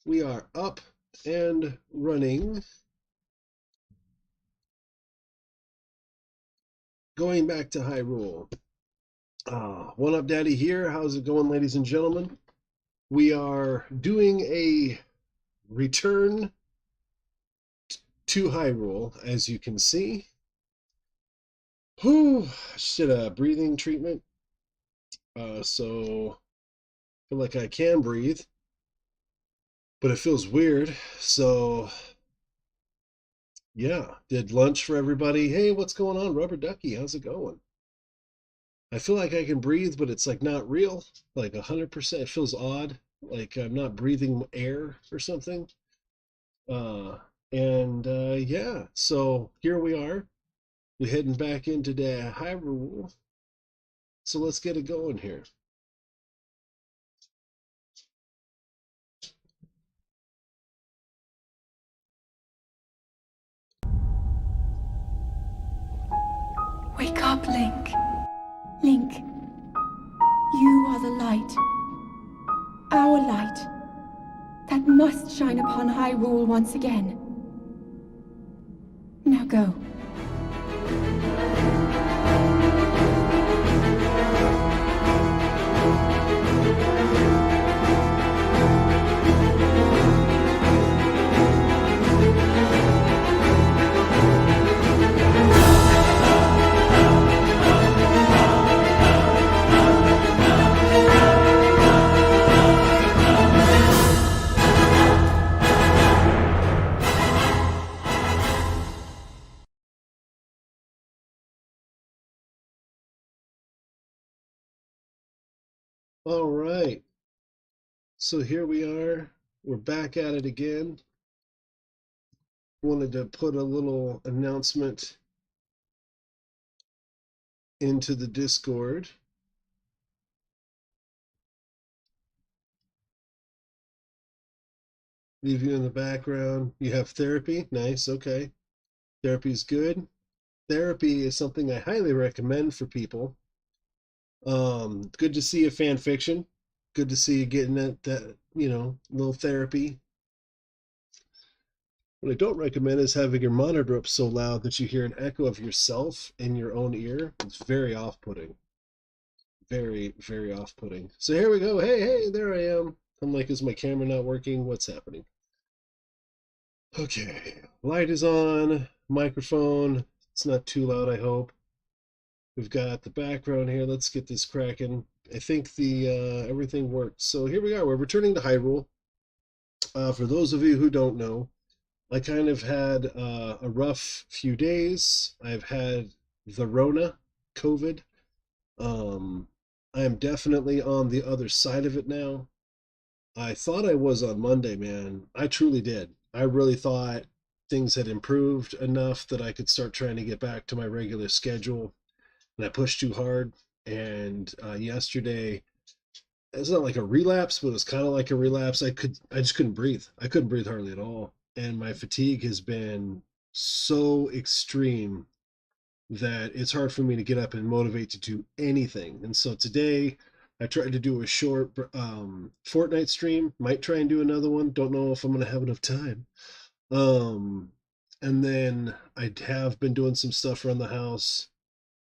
We are up and running. Going back to Hyrule. 1UPdaddy here. How's it going, ladies and gentlemen? We are doing a return to Hyrule, as you can see. Whew, just did a breathing treatment. So I feel like I can breathe, but it feels weird. So yeah, did lunch for everybody. Hey, what's going on, Rubber Ducky? How's it going? I feel like I can breathe, but it's like not real. Like 100%. It feels odd. Like I'm not breathing air or something. And yeah, so here we are. We're heading back into the Hyrule. So let's get it going here. Wake up, Link. Link, you are the light. Our light. That must shine upon Hyrule once again. Now go. All right. So here we are. We're back at it again. Wanted to put a little announcement into the Discord. Leave you in the background. You have therapy. Nice. Okay. Therapy is good. Therapy is something I highly recommend for people. Good to see a fan fiction. Good to see you getting that little therapy. What I don't recommend is having your monitor up so loud that you hear an echo of yourself in your own ear. It's very off-putting. Very, very off-putting. So here we go. Hey, there I am. I'm like, is my camera not working? What's happening? Okay, light is on, microphone. It's not too loud, I hope. We've got the background here. Let's get this cracking. I think the everything works. So here we are. We're returning to Hyrule. For those of you who don't know, I kind of had a rough few days. I've had the Rona, COVID. I am definitely on the other side of it now. I thought I was on Monday, man. I truly did. I really thought things had improved enough that I could start trying to get back to my regular schedule. And I pushed too hard. And yesterday, it's not like a relapse, but it was kind of like a relapse. I just couldn't breathe. I couldn't breathe hardly at all. And my fatigue has been so extreme that it's hard for me to get up and motivate to do anything. And so today I tried to do a short Fortnite stream. Might try and do another one. Don't know if I'm going to have enough time. Um, and then I have been doing some stuff around the house.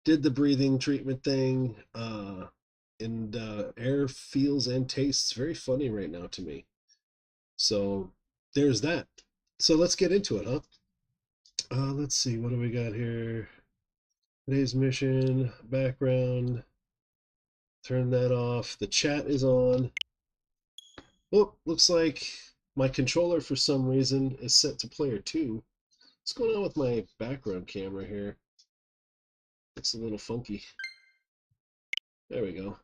Did the breathing treatment thing. And air feels and tastes very funny right now to me. So there's that. So let's get into it, huh? Let's see. What do we got here? Today's mission, background, turn that off. The chat is on. Oh, looks like my controller for some reason is set to player 2. What's going on with my background camera here? It's a little funky. There we go.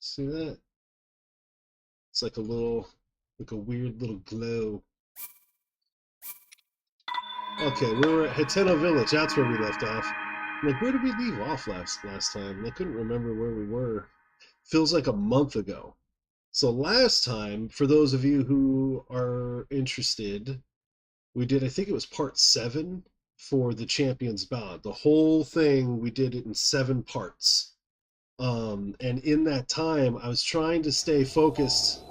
See that? It's like a weird little glow. Okay, we were at Hateno Village. That's where we left off. I'm like, where did we leave off last time? I couldn't remember where we were. Feels like a month ago. So last time, for those of you who are interested, we did, I think it was part 7 for the Champions Ballad. The whole thing, we did it in 7 parts. And in that time, I was trying to stay focused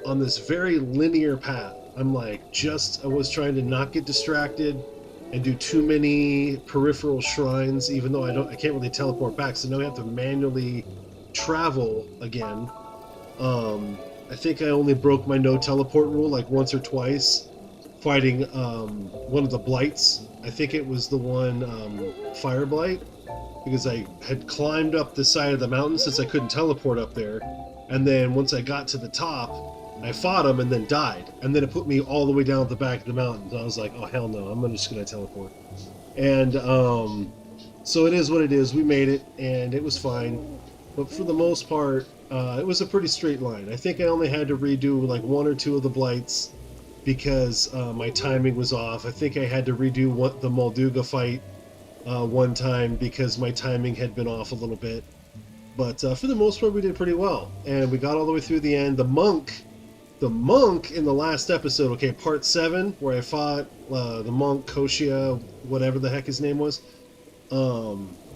on this very linear path. I was trying to not get distracted and do too many peripheral shrines, even though I can't really teleport back. So now I have to manually travel again. I think I only broke my no teleport rule like once or twice, fighting one of the blights. I think it was the one Fire Blight, because I had climbed up the side of the mountain since I couldn't teleport up there. And then once I got to the top, I fought him and then died. And then it put me all the way down at the back of the mountain. So I was like, oh, hell no, I'm just going to teleport. And so it is what it is. We made it, and it was fine. But for the most part, it was a pretty straight line. I think I only had to redo like one or two of the blights because my timing was off. I think I had to redo the Molduga fight one time because my timing had been off a little bit. But for the most part, we did pretty well, and we got all the way through the end. The monk in the last episode, okay, part 7, where I fought the monk Koshia, whatever the heck his name was.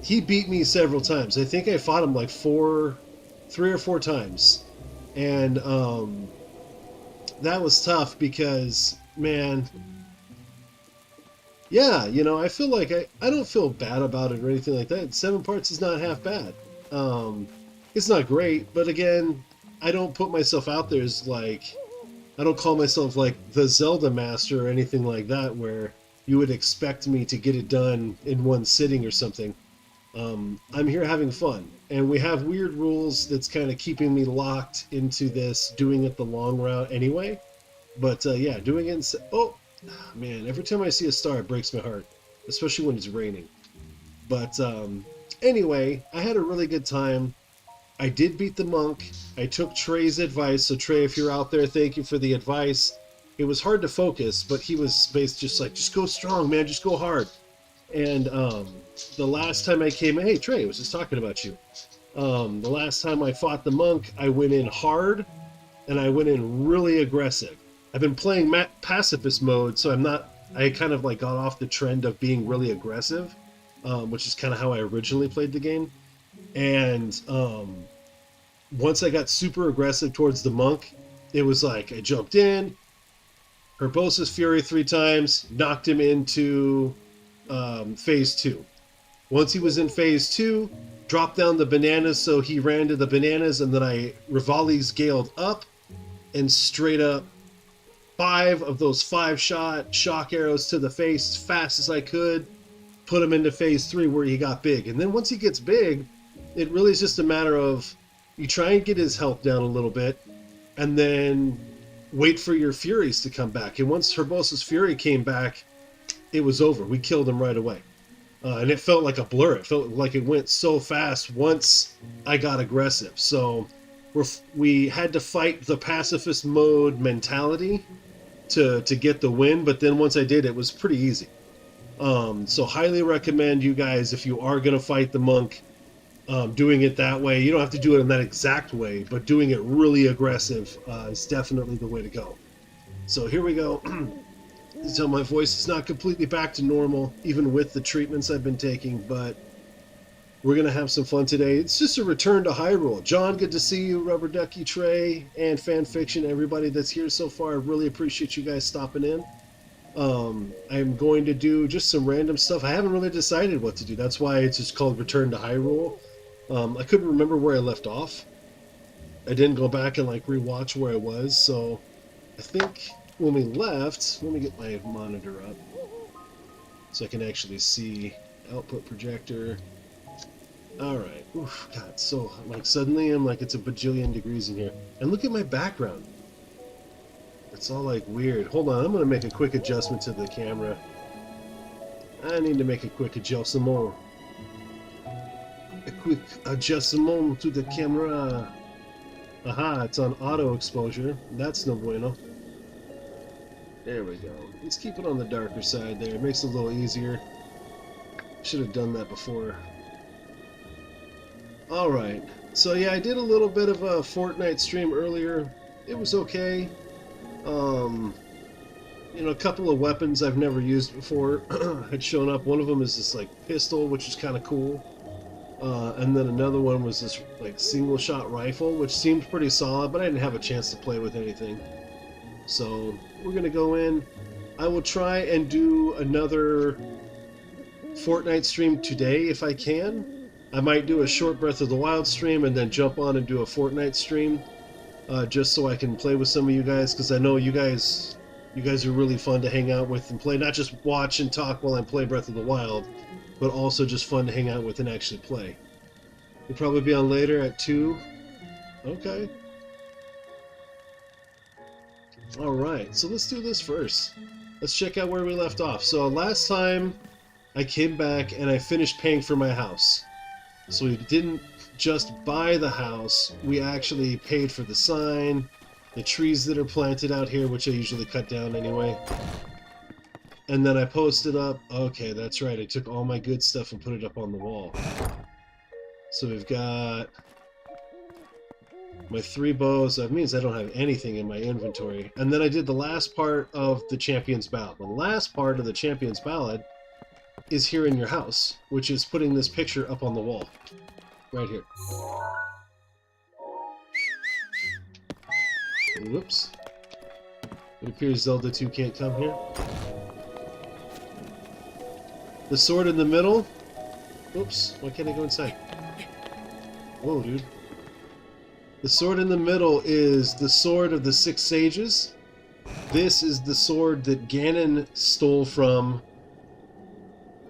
He beat me several times. I think I fought him like 3 or 4 times, and that was tough because, man, yeah, I feel like I don't feel bad about it or anything like that. 7 parts is not half bad. It's not great, but again, I don't put myself out there as like, I don't call myself like the Zelda master or anything like that, where you would expect me to get it done in one sitting or something. I'm here having fun, and we have weird rules that's kind of keeping me locked into this, doing it the long route anyway. But yeah, doing it in... Oh, man, every time I see a star, it breaks my heart, especially when it's raining. But anyway, I had a really good time. I did beat the monk. I took Trey's advice. So Trey, if you're out there, thank you for the advice. It was hard to focus, but he was basically just like, just go strong, man, just go hard. And the last time I came, hey Trey, I was just talking about you. The last time I fought the monk, I went in hard, and I went in really aggressive. I've been playing pacifist mode, so I kind of like got off the trend of being really aggressive, which is kind of how I originally played the game. And once I got super aggressive towards the monk, it was like I jumped in, Herbosa's Fury 3 times, knocked him into phase 2. Once he was in phase 2, dropped down the bananas, so he ran to the bananas, and then I Rivali's Galed up, and straight up 5 of those 5-shot shock arrows to the face as fast as I could, put him into phase 3 where he got big. And then once he gets big, it really is just a matter of you try and get his health down a little bit, and then wait for your Furies to come back. And once Herbosa's Fury came back, it was over. We killed him right away. And it felt like a blur. It felt like it went so fast once I got aggressive. So we had to fight the pacifist mode mentality to get the win, but then once I did, it was pretty easy. So highly recommend you guys, if you are going to fight the monk, doing it that way. You don't have to do it in that exact way, but doing it really aggressive is definitely the way to go. So here we go. So my voice is not completely back to normal, even with the treatments I've been taking, but we're going to have some fun today. It's just a return to Hyrule. John, good to see you. Rubber Ducky, Trey, and Fanfiction, everybody that's here so far. I really appreciate you guys stopping in. I'm going to do just some random stuff. I haven't really decided what to do. That's why it's just called Return to Hyrule. I couldn't remember where I left off. I didn't go back and like rewatch where I was, so I think when we left, let me get my monitor up so I can actually see output projector. Alright. Oof, God, so like suddenly I'm like it's a bajillion degrees in here. And look at my background. It's all like weird. Hold on, I'm gonna make a quick adjustment to the camera. I need to make a quick adjustment. A quick adjustment to the camera. Aha, it's on auto exposure. That's no bueno. There we go. Let's keep it on the darker side there. It makes it a little easier. Should have done that before. Alright. So yeah, I did a little bit of a Fortnite stream earlier. It was okay. You know, a couple of weapons I've never used before had shown up. One of them is this like pistol, which is kind of cool. And then another one was this like single shot rifle, which seemed pretty solid, but I didn't have a chance to play with anything. So we're gonna go in. I will try and do another Fortnite stream today if I can. I might do a short Breath of the Wild stream and then jump on and do a Fortnite stream, just so I can play with some of you guys, because I know you guys are really fun to hang out with and play. Not just watch and talk while I play Breath of the Wild, but also just fun to hang out with and actually play. You'll probably be on later at 2. Okay. Alright, so let's do this first. Let's check out where we left off. So last time I came back and I finished paying for my house. So we didn't just buy the house, we actually paid for the sign, the trees that are planted out here, which I usually cut down anyway. And then I posted up, okay, that's right, I took all my good stuff and put it up on the wall. So we've got my 3 bows. That means I don't have anything in my inventory. And then I did the last part of the Champion's Ballad. The last part of the Champion's Ballad is here in your house, which is putting this picture up on the wall. Right here. Whoops. It appears Zelda 2 can't come here. The sword in the middle. Oops, why can't I go inside? Whoa, dude. The sword in the middle is the sword of the 6 sages. This is the sword that Ganon stole from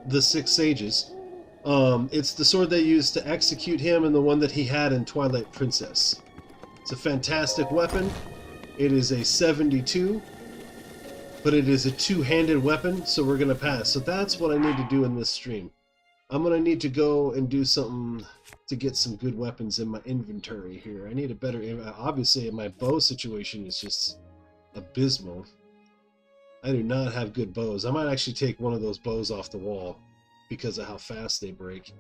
the 6 sages. It's the sword they used to execute him and the one that he had in Twilight Princess. It's a fantastic weapon. It is a 72, but it is a 2-handed weapon, so we're going to pass. So that's what I need to do in this stream. I'm going to need to go and do something to get some good weapons in my inventory here. I need a better... Obviously, my bow situation is just abysmal. I do not have good bows. I might actually take one of those bows off the wall because of how fast they break.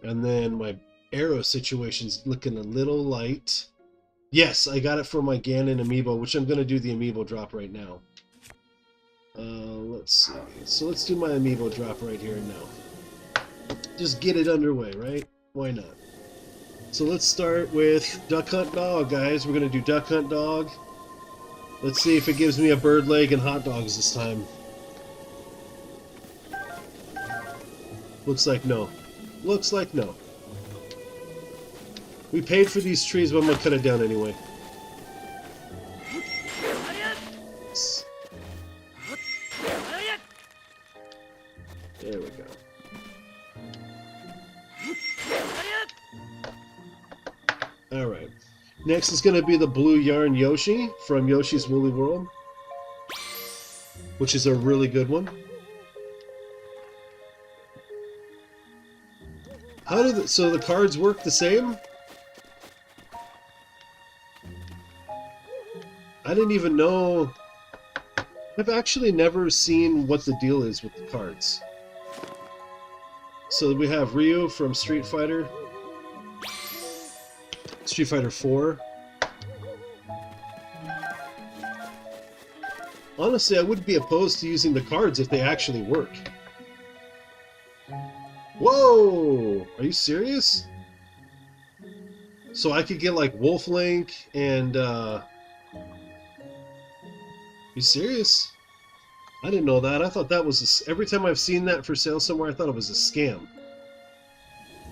And then my arrow situation's looking a little light. Yes, I got it from my Ganon amiibo, which I'm going to do the amiibo drop right now. Let's see. So let's do my amiibo drop right here and now. Just get it underway, right? Why not? So let's start with Duck Hunt Dog, guys. We're going to do Duck Hunt Dog. Let's see if it gives me a bird leg and hot dogs this time. Looks like no. Looks like no. We paid for these trees, but I'm going to cut it down anyway. There we go. Alright. Next is going to be the Blue Yarn Yoshi from Yoshi's Woolly World, which is a really good one. How do so the cards work the same? I didn't even know. I've actually never seen what the deal is with the cards. So we have Ryu from Street Fighter 4. Honestly, I wouldn't be opposed to using the cards if they actually work. Whoa! Are you serious? So I could get like Wolf Link and you serious? I didn't know that. I thought that was every time I've seen that for sale somewhere, I thought it was a scam.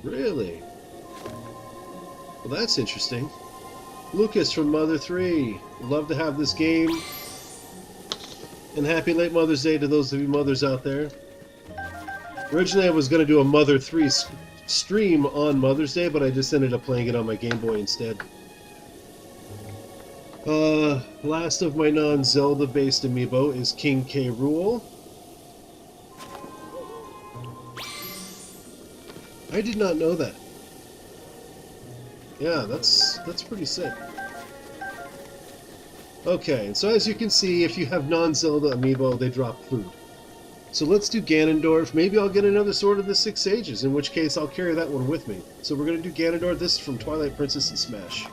Really? Well, that's interesting. Lucas from Mother 3. Love to have this game. And happy late Mother's Day to those of you mothers out there. Originally I was going to do a Mother 3 stream on Mother's Day, but I just ended up playing it on my Game Boy instead. Last of my non-Zelda based amiibo is King K. Rool. I did not know that. Yeah, that's pretty sick. Okay, so as you can see, if you have non-Zelda amiibo, they drop food. So let's do Ganondorf. Maybe I'll get another Sword of the 6 Sages, in which case I'll carry that one with me. So we're going to do Ganondorf. This is from Twilight Princess and Smash.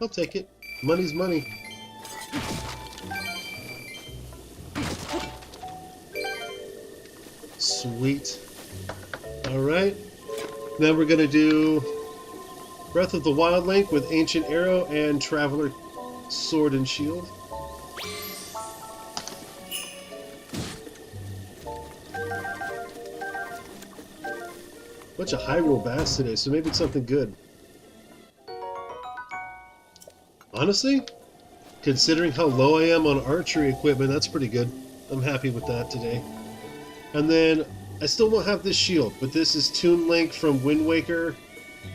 I'll take it. Money's money. Sweet. Alright. Now we're going to do Breath of the Wild Link with Ancient Arrow and Traveler Sword and Shield. Bunch of Hyrule bass today, so maybe it's something good. Honestly, considering how low I am on archery equipment, that's pretty good. I'm happy with that today. And then, I still don't have this shield, but this is Toon Link from Wind Waker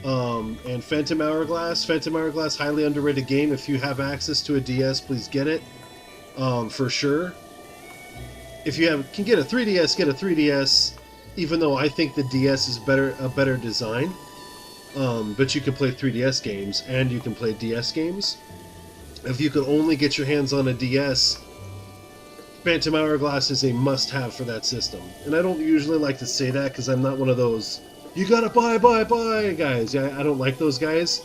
and Phantom Hourglass. Phantom Hourglass, highly underrated game. If you have access to a DS, please get it, for sure. If you can get a 3DS, get a 3DS. Even though I think the DS is a better design, but you can play 3DS games and you can play DS games. If you could only get your hands on a DS, Phantom Hourglass is a must-have for that system. And I don't usually like to say that because I'm not one of those "you gotta buy guys." Yeah, I don't like those guys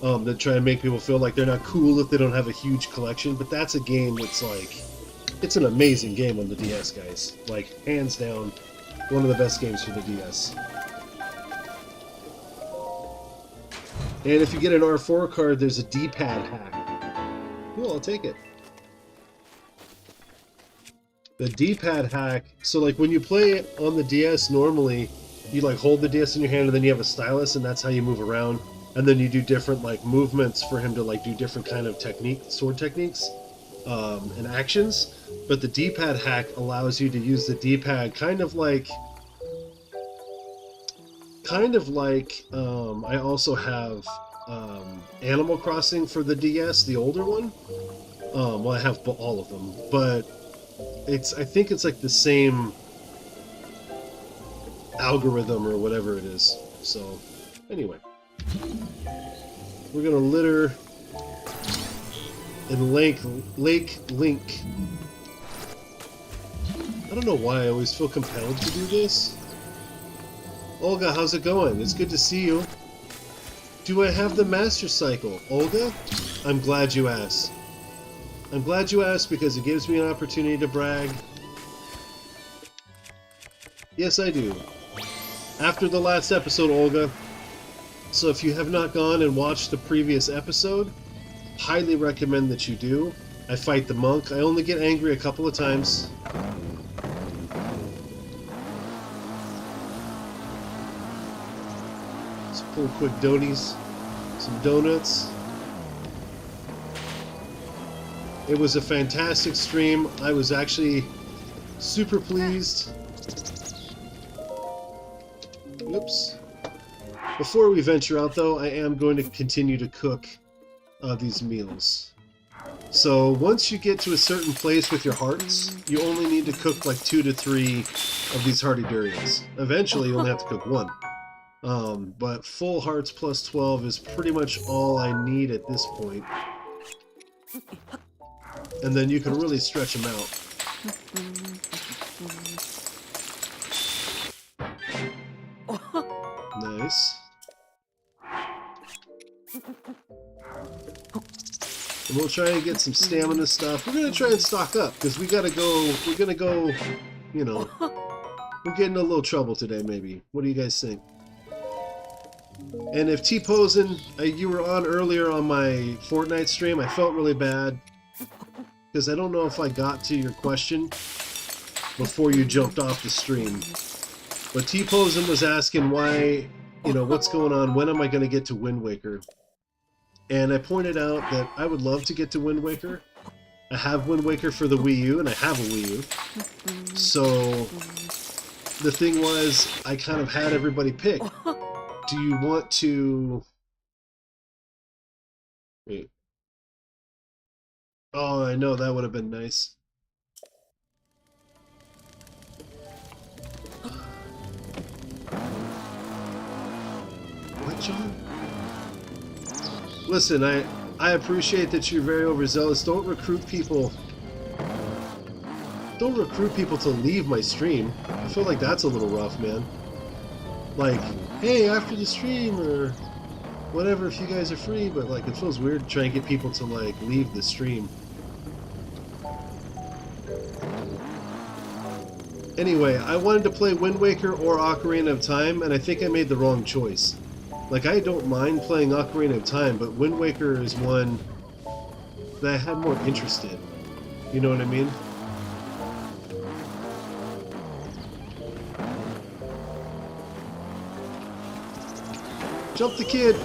that try to make people feel like they're not cool if they don't have a huge collection. But that's a game that's like, it's an amazing game on the DS, guys. Like, hands down. One of the best games for the DS. And if you get an R4 card, there's a D-pad hack. Cool, I'll take it. The D-pad hack, so like when you play it on the DS normally, you like hold the DS in your hand and then you have a stylus and that's how you move around. And then you do different like movements for him to like do different kind of sword techniques and actions. But the D-pad hack allows you to use the D-pad kind of like I also have Animal Crossing for the DS, the older one. Well, I have all of them, but I think it's like the same algorithm or whatever it is. So, anyway, we're gonna litter in Lake Link. I don't know why I always feel compelled to do this. Olga, how's it going? It's good to see you. Do I have the Master Cycle? Olga? I'm glad you asked. I'm glad you asked because it gives me an opportunity to brag. Yes, I do. After the last episode, Olga. So if you have not gone and watched the previous episode, highly recommend that you do. I fight the monk. I only get angry a couple of times. Let's pull quick donies. Some donuts. It was a fantastic stream. I was actually super pleased. Oops. Before we venture out, though, I am going to continue to cook these meals. So once you get to a certain place with your hearts, you only need to cook like 2 to 3 of these hearty durians. Eventually, you only have to cook 1. But full hearts plus 12 is pretty much all I need at this point. And then you can really stretch them out. Nice. And we'll try and get some stamina stuff. We're gonna try and stock up because we're gonna go, you know, we're getting in a little trouble today maybe. What do you guys think? And if T-Posen, you were on earlier on my Fortnite stream, I felt really bad because I don't know if I got to your question before you jumped off the stream. But T-Posen was asking why, you know, what's going on, when am I going to get to Wind Waker? And I pointed out that I would love to get to Wind Waker. I have Wind Waker for the Wii U, and I have a Wii U. So the thing was, I kind of had everybody pick. Do you want to... Wait. Oh, I know, that would have been nice. What, John? Listen, I appreciate that you're very overzealous. Don't recruit people. Don't recruit people to leave my stream. I feel like that's a little rough, man. Like, hey, after the stream, or... whatever if you guys are free, but like it feels weird trying to get people to like leave the stream. Anyway, I wanted to play Wind Waker or Ocarina of Time, and I think I made the wrong choice. Like, I don't mind playing Ocarina of Time, but Wind Waker is one that I had more interest in. You know what I mean? Jump the kid!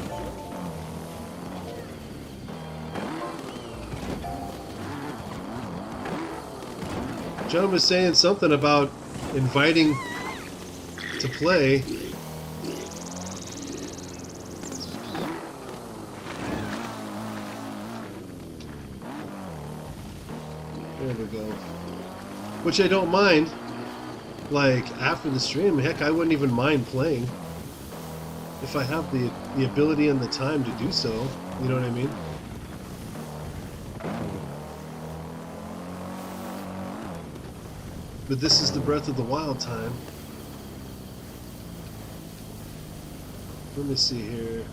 John was saying something about inviting to play. There we go. Which I don't mind. Like, after the stream, heck, I wouldn't even mind playing. If I have the ability and the time to do so. You know what I mean? But this is the Breath of the Wild time. Let me see here.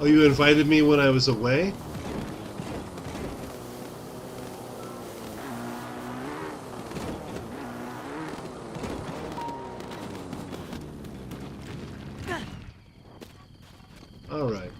Oh, you invited me when I was away? All right.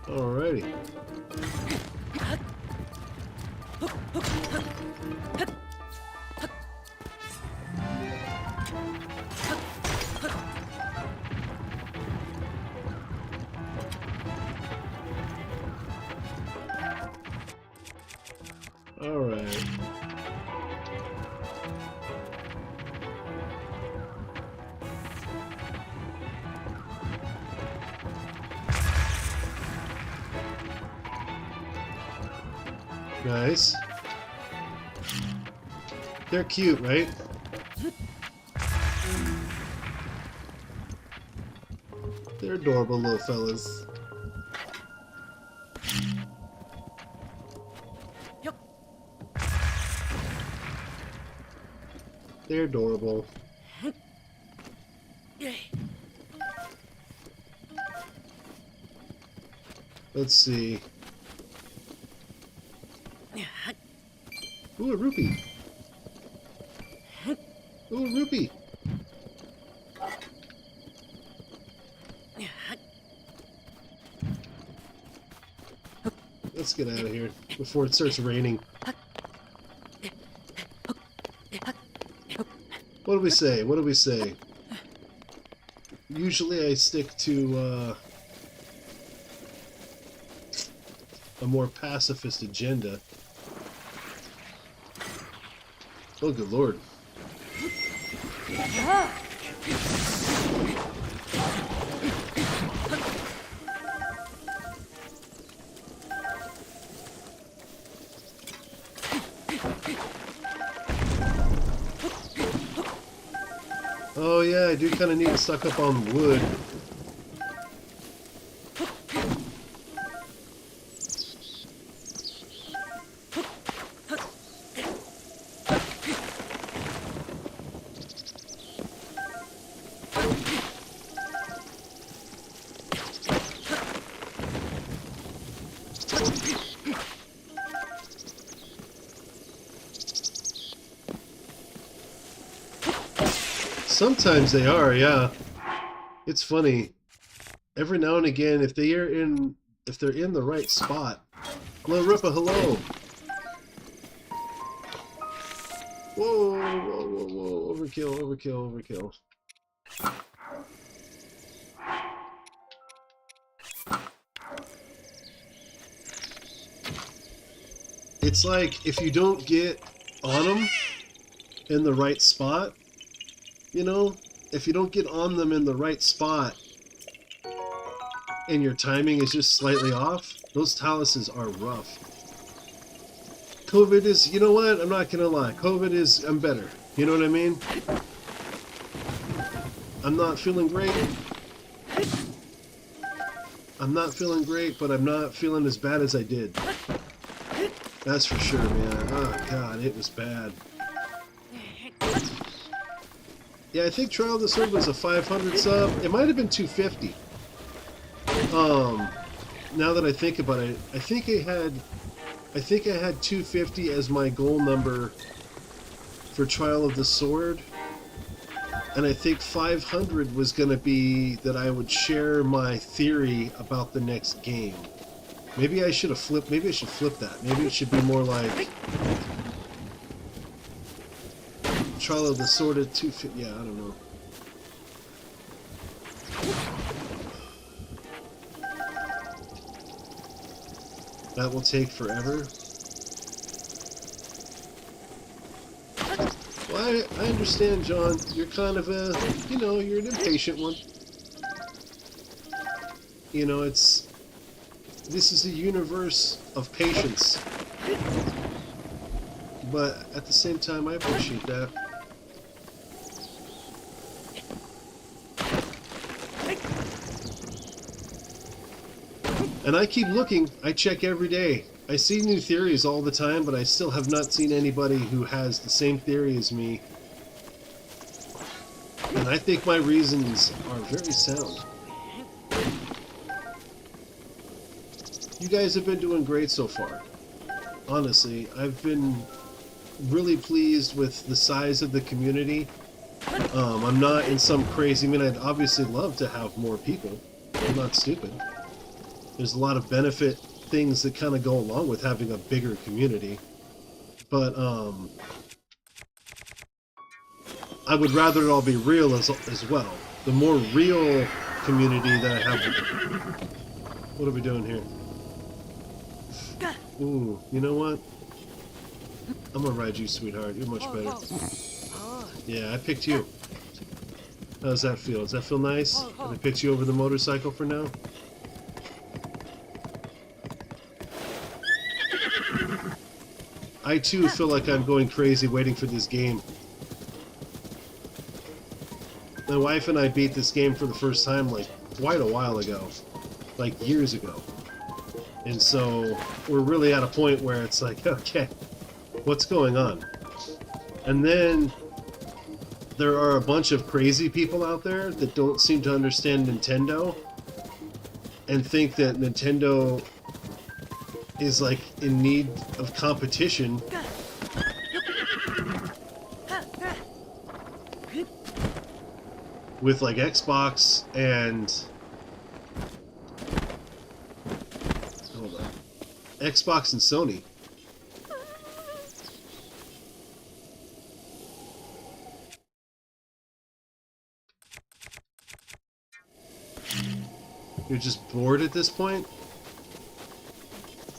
Alrighty. Alright. Nice. They're cute, right? They're adorable little fellas. They're adorable. Let's see. Ooh, a rupee. Ooh, a rupee. Let's get out of here before it starts raining. What do we say? What do we say? Usually I stick to a more pacifist agenda. Oh, good lord. Oh yeah, I do kind of need to stock up on wood. Sometimes they are, yeah. It's funny. Every now and again, if they're in the right spot. Hello, Rippa, hello. Whoa, whoa, whoa, whoa! Overkill, overkill, overkill. It's like if you don't get on them in the right spot. You know, if you don't get on them in the right spot and your timing is just slightly off, those taluses are rough. COVID is, you know what? I'm not going to lie. COVID is, I'm better. You know what I mean? I'm not feeling great. I'm not feeling great, but I'm not feeling as bad as I did. That's for sure, man. Oh, God, it was bad. Yeah, I think Trial of the Sword was a 500 sub. It might have been 250. Now that I think about it, I think I had 250 as my goal number for Trial of the Sword. And I think 500 was going to be that I would share my theory about the next game. Maybe I should have flipped. Maybe I should flip that. Maybe it should be more like Trial of the Sword at 250. Yeah, I don't know. That will take forever. Well, I understand, John. You're kind of a, you're an impatient one. You know, this is a universe of patience. But at the same time, I appreciate that. And I keep looking. I check every day. I see new theories all the time, but I still have not seen anybody who has the same theory as me. And I think my reasons are very sound. You guys have been doing great so far. Honestly, I've been really pleased with the size of the community. I'm not in some crazy... I mean, I'd obviously love to have more people. I'm not stupid. There's a lot of benefit things that kind of go along with having a bigger community. But, I would rather it all be real as well. The more real community that I have... What are we doing here? Ooh, you know what? I'm gonna ride you, sweetheart. You're much better. Yeah, I picked you. How does that feel? Does that feel nice? Can I pick you over the motorcycle for now? I too feel like I'm going crazy waiting for this game. My wife and I beat this game for the first time like quite a while ago. Like years ago. And so we're really at a point where it's like, okay, what's going on? And then there are a bunch of crazy people out there that don't seem to understand Nintendo and think that Nintendo is like in need of competition with like Xbox and Xbox and Sony. You're just bored at this point?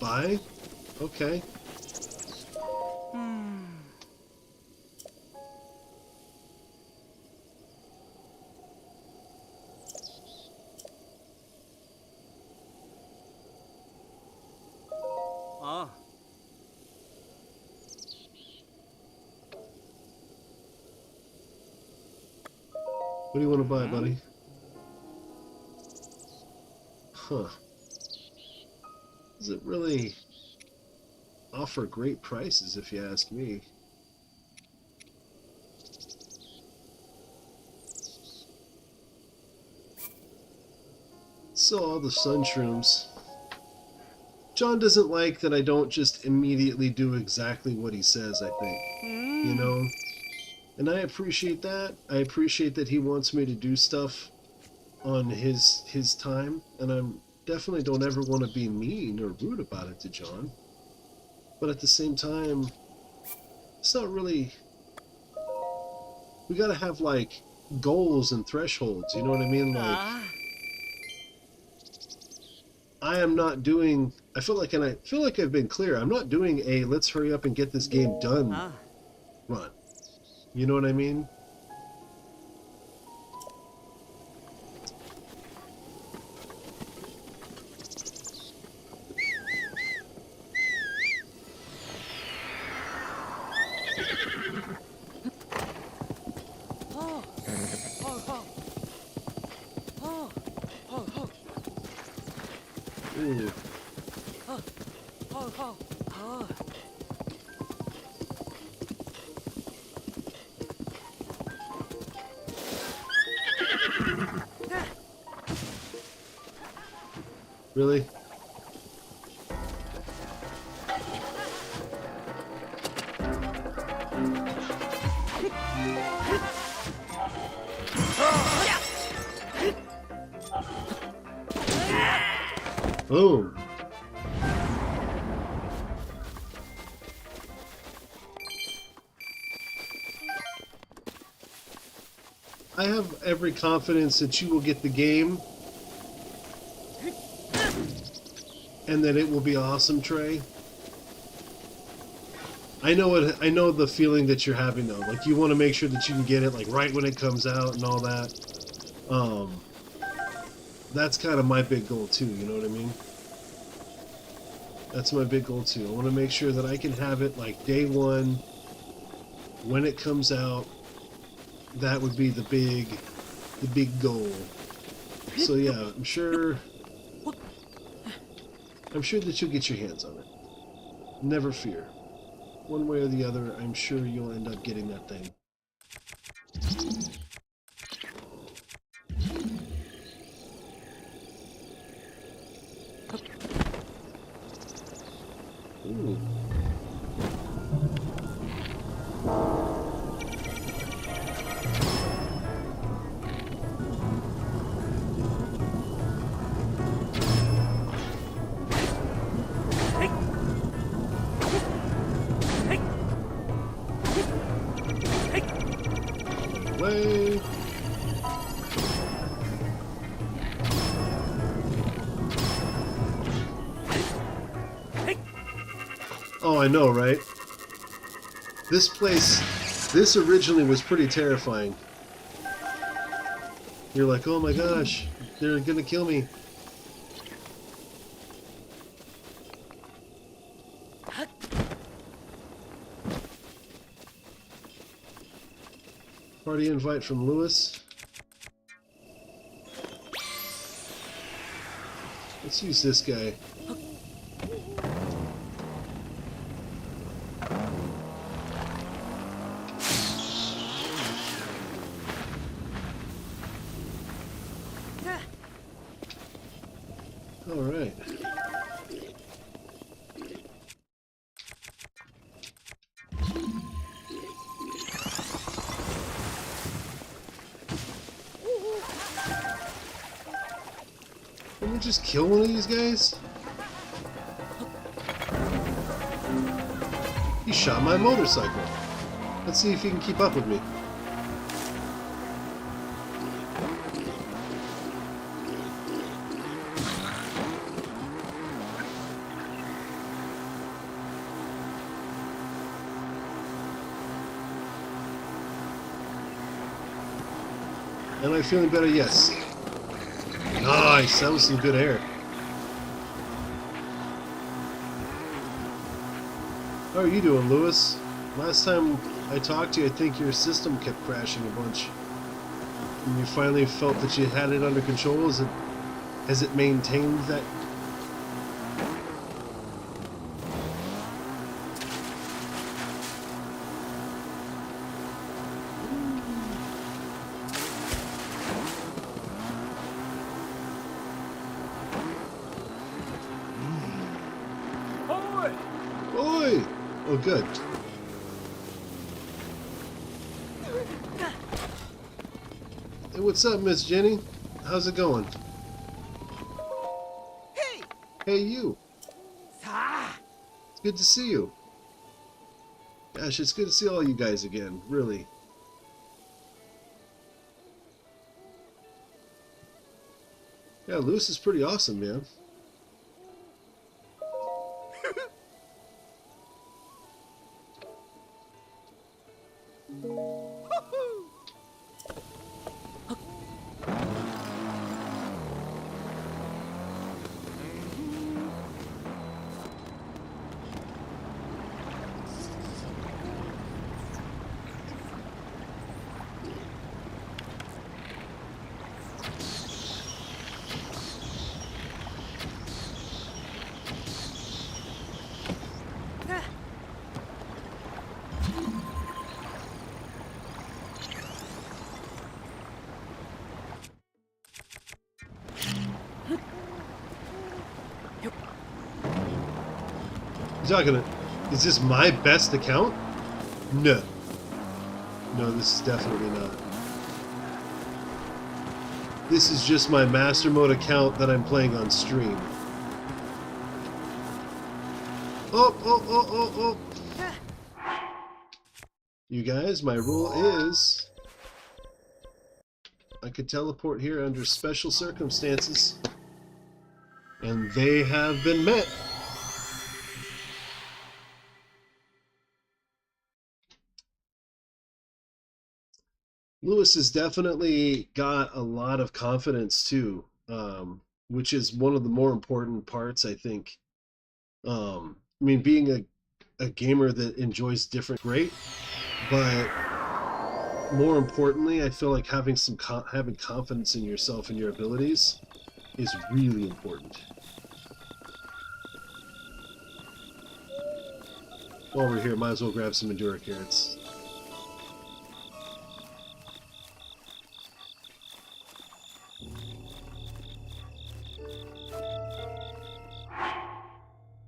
Bye? Okay. What do you want to buy, buddy? Huh. Does it really offer great prices, if you ask me? So, all the sun shrooms. John doesn't like that I don't just immediately do exactly what he says, I think. You know? And I appreciate that. I appreciate that he wants me to do stuff on his time, and I'm definitely don't ever want to be mean or rude about it to John. But at the same time, it's not really... We gotta have, like, goals and thresholds, you know what I mean? Like, I am not doing... I feel like I've been clear. I'm not doing a let's hurry up and get this game done run. You know what I mean? Ooh. Really? Boom. I have every confidence that you will get the game and that it will be awesome, Trey. I know it. I know the feeling that you're having though. Like you want to make sure that you can get it like right when it comes out and all that. That's kind of my big goal too. You know what I mean? That's my big goal too. I want to make sure that I can have it like day one when it comes out. That would be the big goal. So yeah, I'm sure that you'll get your hands on it. Never fear. One way or the other, I'm sure you'll end up getting that thing. Ooh. Way. Oh, I know, right? This originally was pretty terrifying. You're like, oh my gosh, they're gonna kill me. Party invite from Lewis. Let's use this guy. All right. Can we just kill one of these guys? He shot my motorcycle. Let's see if he can keep up with me. Am I feeling better? Yes. Nice, that was some good air. How are you doing, Lewis? Last time I talked to you, I think your system kept crashing a bunch. And you finally felt that you had it under control. Has it maintained that? Oi! Oh, good. Hey, what's up, Miss Jenny? How's it going? Hey! Hey, you. Ah! It's good to see you. Gosh, it's good to see all you guys again, really. Yeah, Lewis is pretty awesome, man. talking to? Is this my best account? No. No, this is definitely not. This is just my master mode account that I'm playing on stream. Oh, oh, oh, oh, oh. You guys, my rule is I could teleport here under special circumstances. And they have been met. Lewis has definitely got a lot of confidence too, which is one of the more important parts, I think. I mean, being a gamer that enjoys different, great, but more importantly, I feel like having having confidence in yourself and your abilities is really important. While we're here, might as well grab some Endura carrots.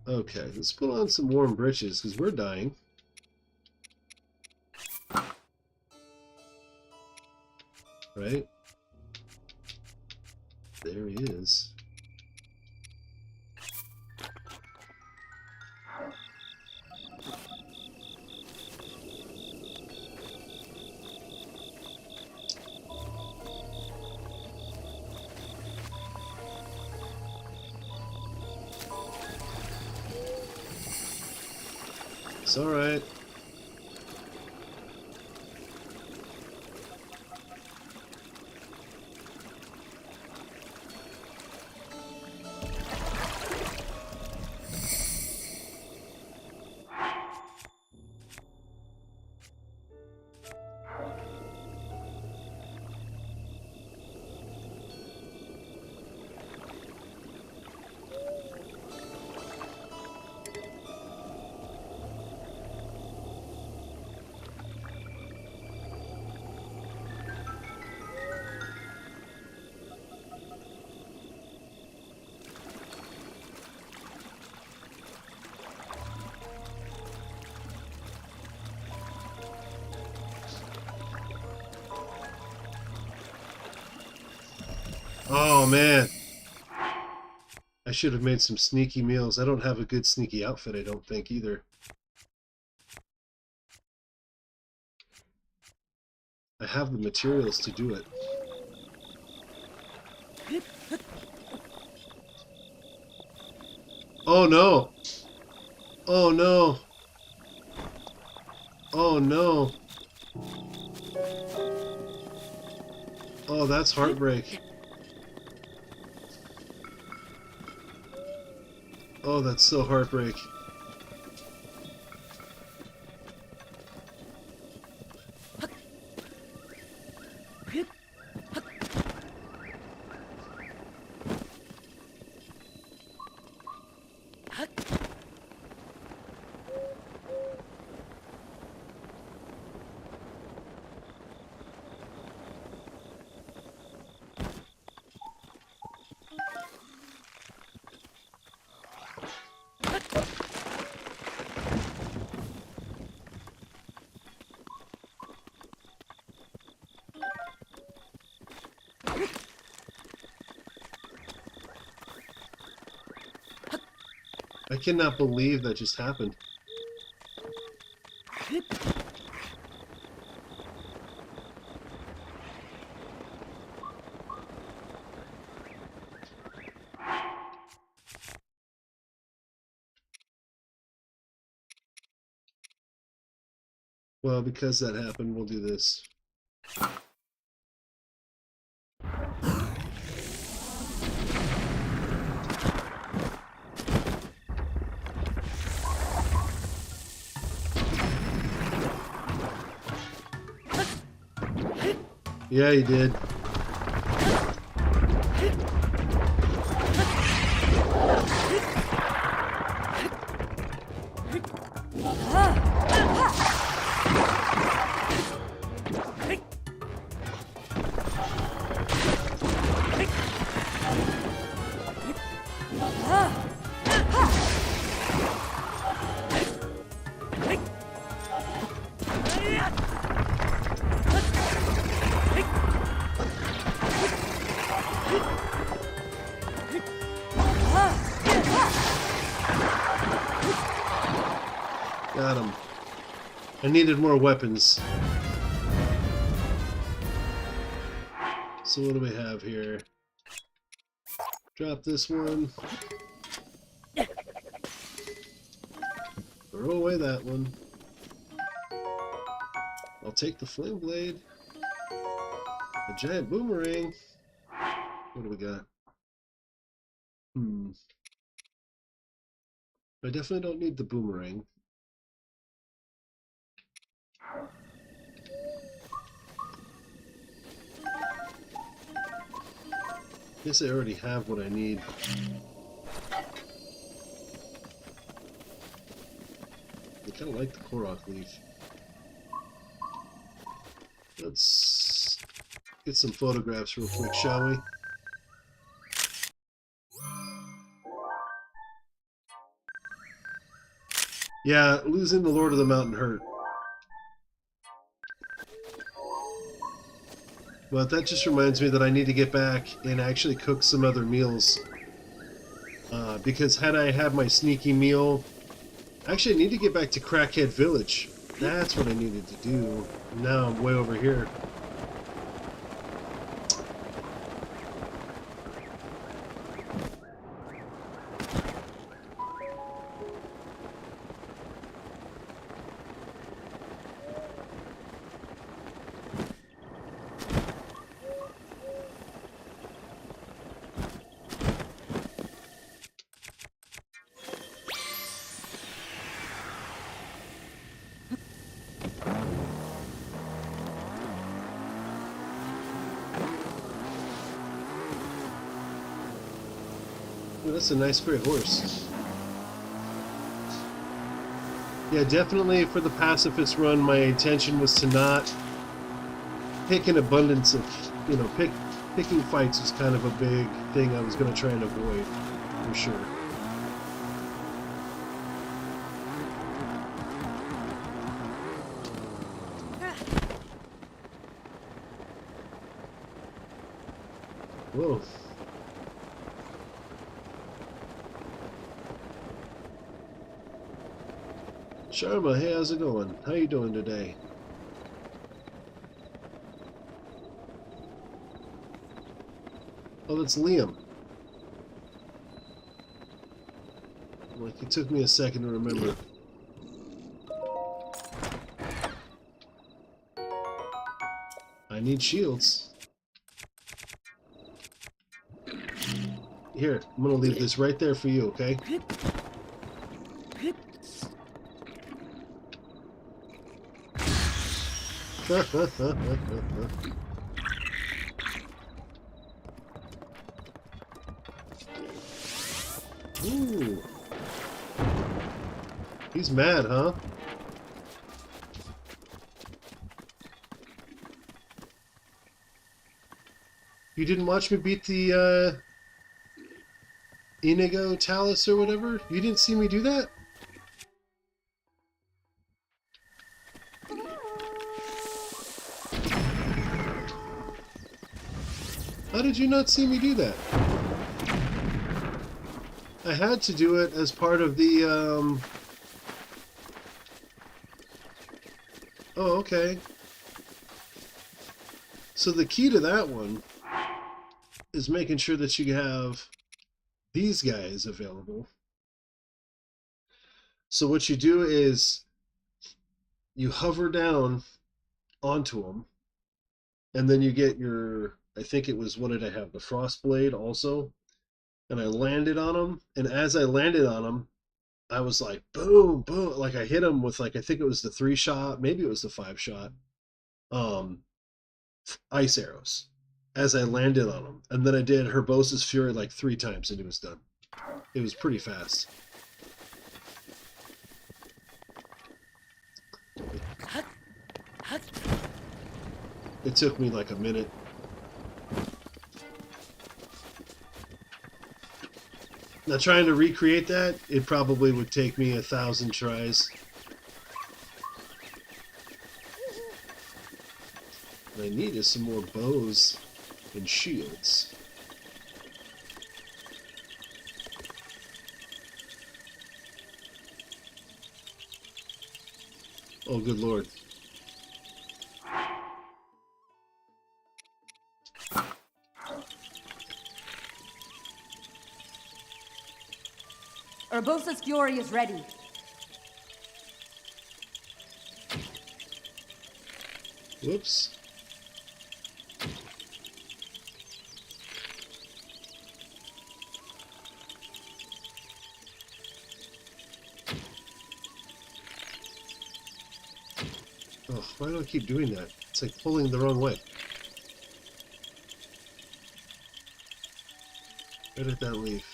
Okay, let's put on some warm britches because we're dying. Right? There he is. It's alright. Oh man, I should have made some sneaky meals. I don't have a good sneaky outfit, I don't think, either. I have the materials to do it. Oh no! Oh no! Oh no! Oh, that's heartbreak. Oh, that's so heartbreak. I cannot believe that just happened. Well, because that happened, we'll do this. Yeah, he did. Got him. I needed more weapons. So what do we have here? Drop this one. Throw away that one. I'll take the flame blade. A giant boomerang. What do we got? I definitely don't need the boomerang. Guess I already have what I need. I kind of like the Korok leaf. Let's get some photographs real quick, shall we? Yeah, losing the Lord of the Mountain hurt. But that just reminds me that I need to get back and actually cook some other meals. Because had I had my sneaky meal... Actually, I need to get back to Crackhead Village. That's what I needed to do. Now I'm way over here. Ooh, that's a nice gray horse. Yeah, definitely for the pacifist run, my intention was to not pick an abundance of, you know, picking fights was kind of a big thing I was going to try and avoid, for sure. Whoa. Sharma, hey, how's it going? How you doing today? Oh, that's Liam. Like, it took me a second to remember. I need shields. Here, I'm gonna leave this right there for you, okay? Ooh. He's mad, huh? You didn't watch me beat the, Inigo Talus or whatever? You didn't see me do that? How did you not see me do that? I had to do it as part of the, Oh, okay. So the key to that one is making sure that you have these guys available. So what you do is you hover down onto them, and then you get your, I think it was, what did I have? The Frost Blade also. And I landed on them, and as I landed on them, I was like, boom, boom. Like I hit them with, like, I think it was the 3-shot, maybe it was the 5-shot, ice arrows as I landed on them. And then I did Herbosa's Fury like 3 times, and it was done. It was pretty fast. It took me like a minute. Now trying to recreate that, it probably would take me 1,000 tries. What I need is some more bows and shields. Oh, good lord. Urbosa's fury is ready. Whoops. Oh, why do I keep doing that? It's like pulling the wrong way. Right at that leaf.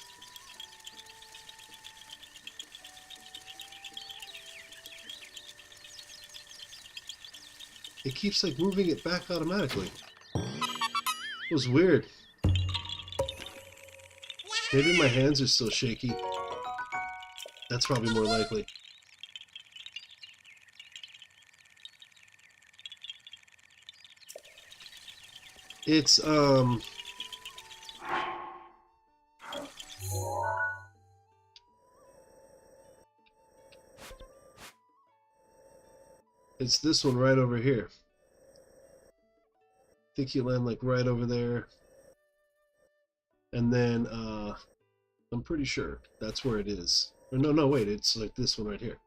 It keeps like moving it back automatically. It was weird. Maybe my hands are still shaky. That's probably more likely. It's it's this one right over here. I think you land like right over there. And then I'm pretty sure that's where it is. Or no, wait, it's like this one right here.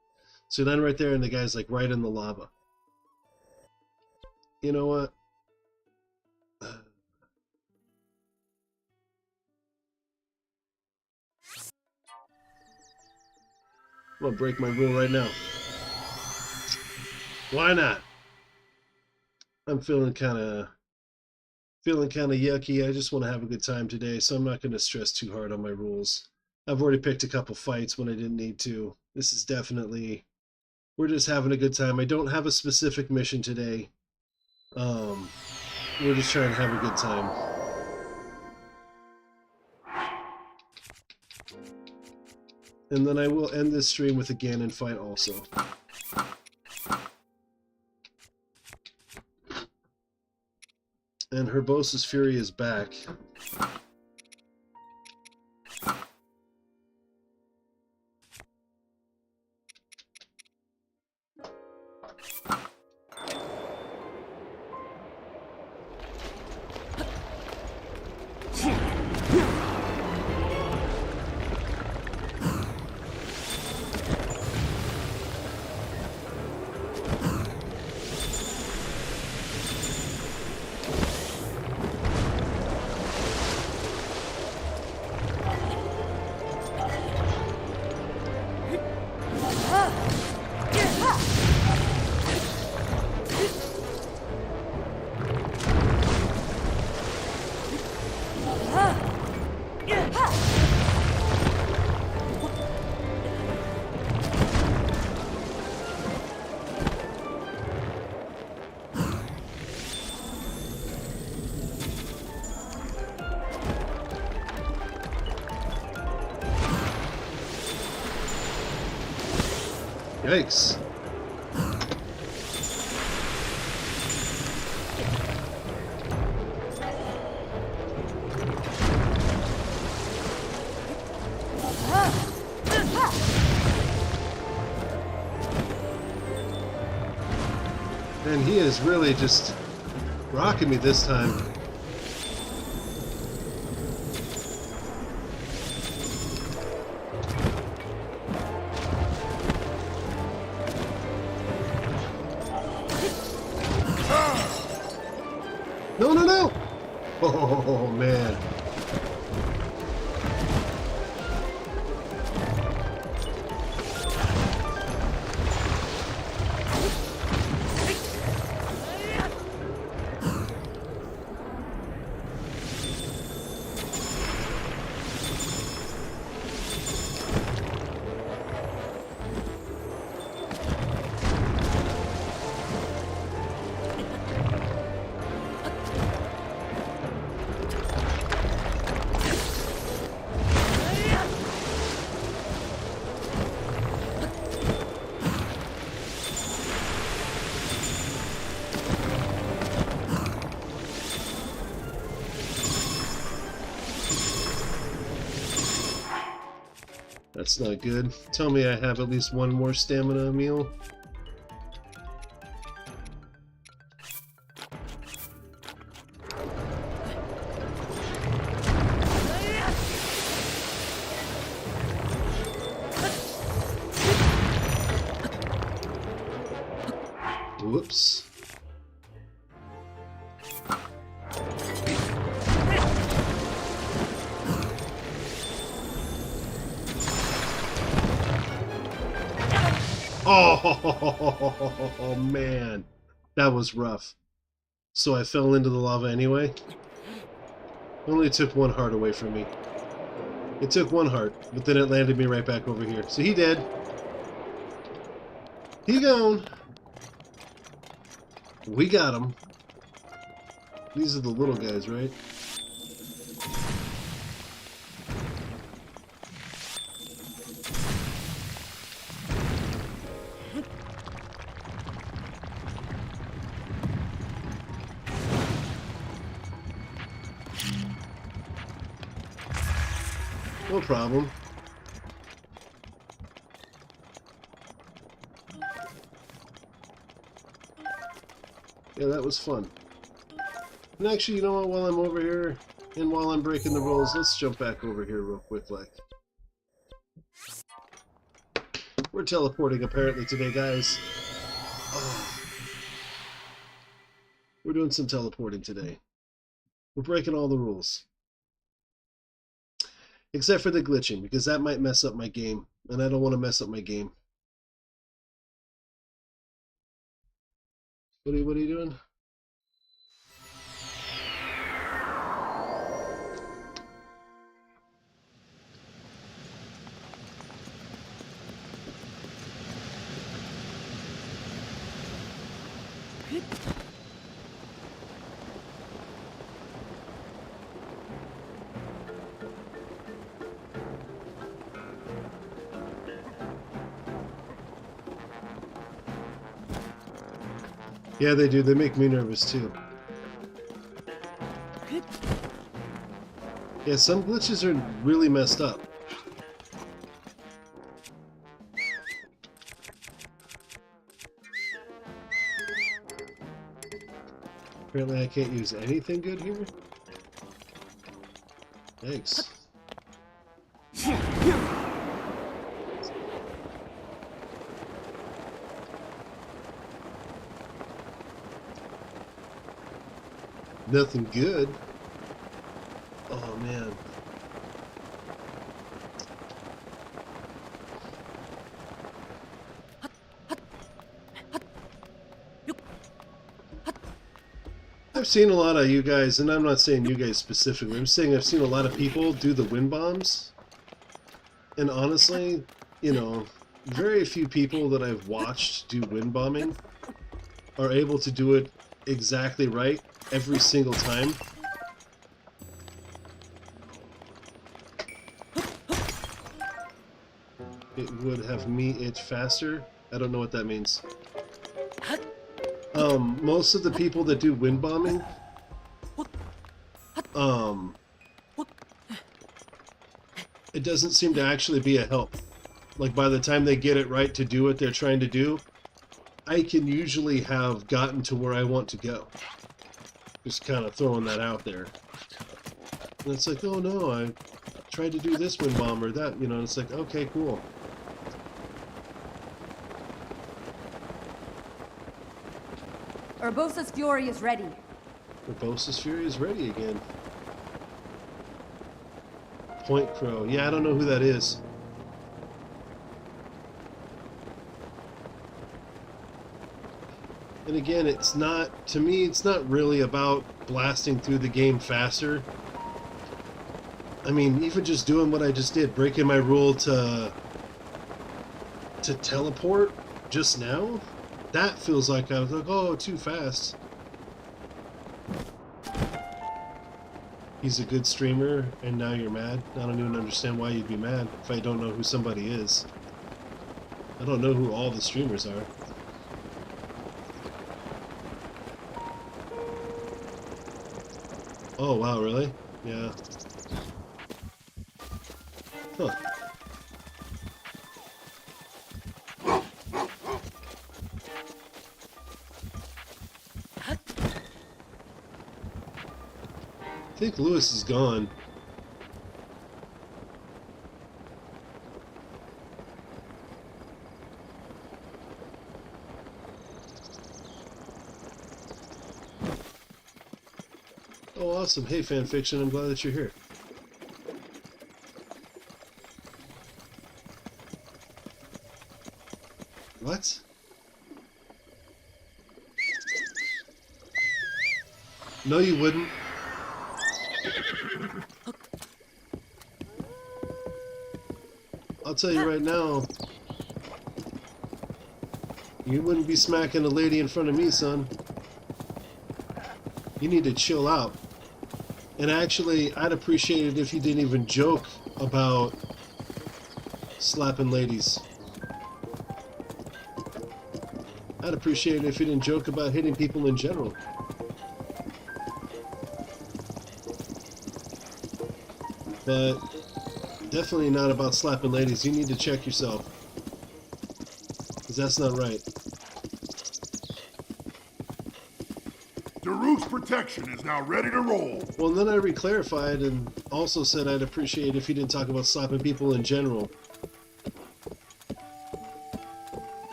So you land right there and the guy's like right in the lava. You know what? I'm gonna break my rule right now. Why not? I'm feeling kind of yucky. I just want to have a good time today, so I'm not going to stress too hard on my rules. I've already picked a couple fights when I didn't need to. This is definitely, we're just having a good time. I don't have a specific mission today. We're just trying to have a good time. And then I will end this stream with a Ganon fight also. And Urbosa's Fury is back. Yikes. And he is really just rocking me this time. No! Oh, man. That's not good. Tell me I have at least one more stamina meal. Whoops. Oh, man. That was rough. So I fell into the lava anyway. Only took one heart away from me. It took one heart, but then it landed me right back over here. So he dead. He gone. We got him. These are the little guys, right? No problem. Yeah, that was fun. And actually, you know what? While I'm over here, and while I'm breaking the rules, let's jump back over here real quick, like. We're teleporting apparently today, guys. Oh. We're doing some teleporting today. We're breaking all the rules. Except for the glitching, because that might mess up my game. And I don't want to mess up my game. What are you doing? Yeah, they do. They make me nervous, too. Yeah, some glitches are really messed up. Apparently I can't use anything good here? Thanks. Nothing good. Oh, man. I've seen a lot of you guys, and I'm not saying you guys specifically, I'm saying I've seen a lot of people do the wind bombs. And honestly, you know, very few people that I've watched do wind bombing are able to do it exactly right every single time. It would have me itch faster. I don't know what that means. Most of the people that do wind bombing, it doesn't seem to actually be a help. Like, by the time they get it right to do what they're trying to do, I can usually have gotten to where I want to go. Just kind of throwing that out there. And it's like, oh no, I tried to do this wind bomb or that, you know, and it's like, okay, cool. Urbosa's fury is ready. Urbosa's fury is ready again. Point Crow. Yeah, I don't know who that is. And again, it's not, to me, it's not really about blasting through the game faster. I mean, even just doing what I just did, breaking my rule to teleport just now, that feels like I was like, oh, too fast. He's a good streamer, and now you're mad? I don't even understand why you'd be mad if I don't know who somebody is. I don't know who all the streamers are. Oh, wow, really? Yeah. Huh. I think Lewis is gone. Oh, awesome. Hey, fanfiction, I'm glad that you're here. What? No, you wouldn't. I'll tell you right now, you wouldn't be smacking a lady in front of me, son. You need to chill out. And actually, I'd appreciate it if you didn't even joke about slapping ladies. I'd appreciate it if you didn't joke about hitting people in general. But definitely not about slapping ladies. You need to check yourself. Because that's not right. Daruk's protection is now ready to roll. Well, and then I re-clarified and also said I'd appreciate if you didn't talk about slapping people in general.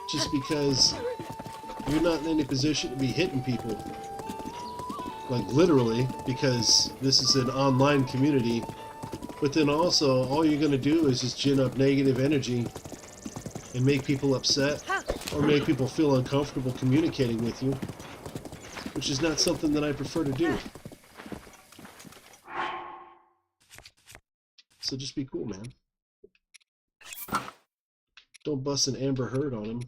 Just because you're not in any position to be hitting people. Like, literally, because this is an online community. But then also, all you're going to do is just gin up negative energy and make people upset or make people feel uncomfortable communicating with you, which is not something that I prefer to do. So just be cool, man. Don't bust an Amber Heard on him.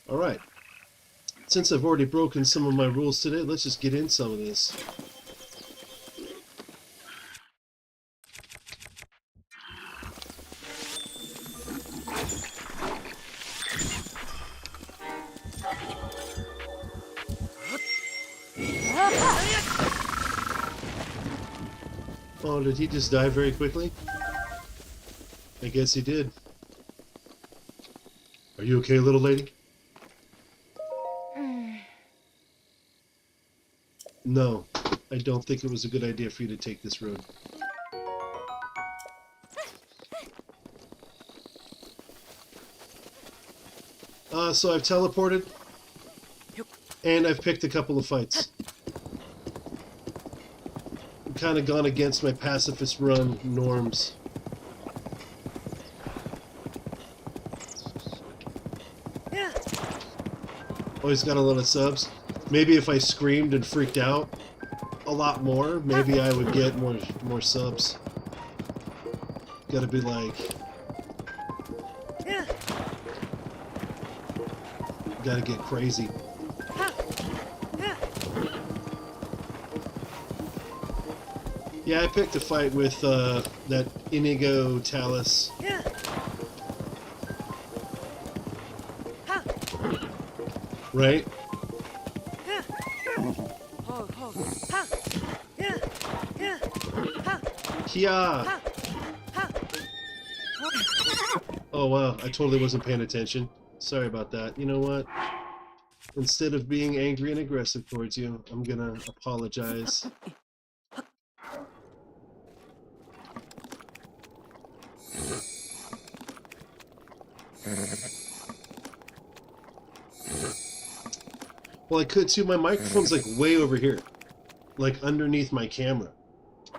Alright. Since I've already broken some of my rules today, let's just get in some of this. Oh, did he just die very quickly? I guess he did. Are you okay, little lady? No, I don't think it was a good idea for you to take this road. So I've teleported, and I've picked a couple of fights. I've kind of gone against my pacifist run norms. Always got a lot of subs. Maybe if I screamed and freaked out a lot more, maybe I would get more subs. Gotta be like... Gotta get crazy. Yeah, I picked a fight with that Inigo Talus. Right? Kia! Oh wow, I totally wasn't paying attention. Sorry about that. You know what? Instead of being angry and aggressive towards you, I'm gonna apologize. Well, I could too. My microphone's like way over here, like underneath my camera.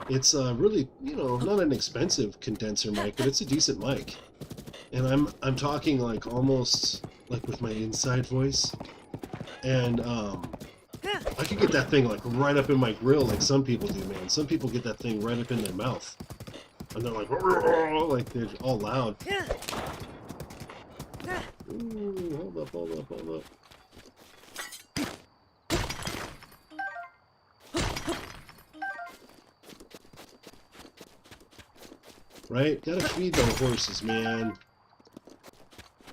It's really, you know, not an expensive condenser mic, but it's a decent mic. And I'm talking like almost like with my inside voice, and I could get that thing like right up in my grill, like some people do, man. Some people get that thing right up in their mouth, and they're like they're all loud. Ooh, hold up. Right? Gotta feed the horses, man.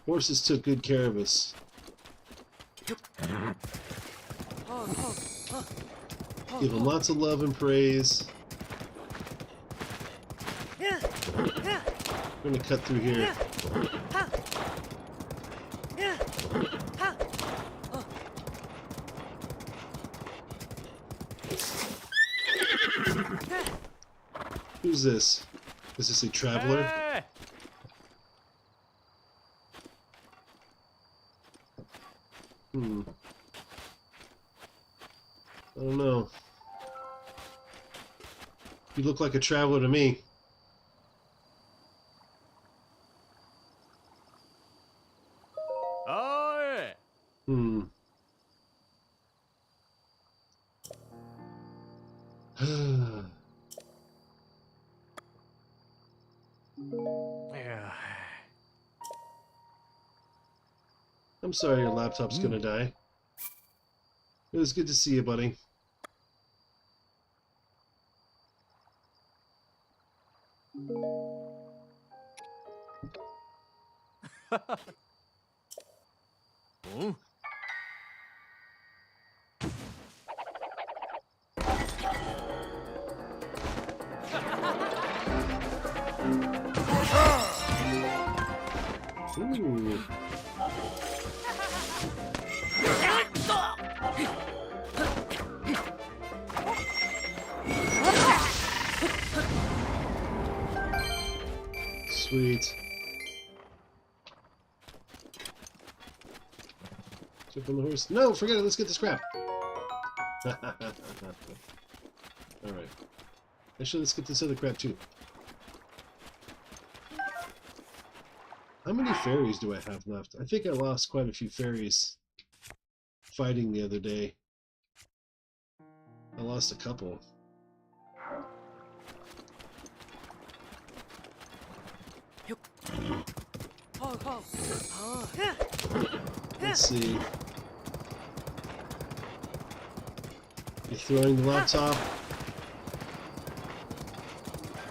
Horses took good care of us. Give them lots of love and praise. We're gonna cut through here. Who's this? Is this a traveler? I don't know. You look like a traveler to me. Oh, yeah. Hmm. Yeah. I'm sorry your laptop's gonna die. It was good to see you, buddy. Hmm? Ooh. Sweet. Jump on the horse. No, forget it. Let's get the scrap. Alright. Actually, let's get this other crap too. How many fairies do I have left? I think I lost quite a few fairies fighting the other day. I lost a couple. Let's see. You're throwing the laptop.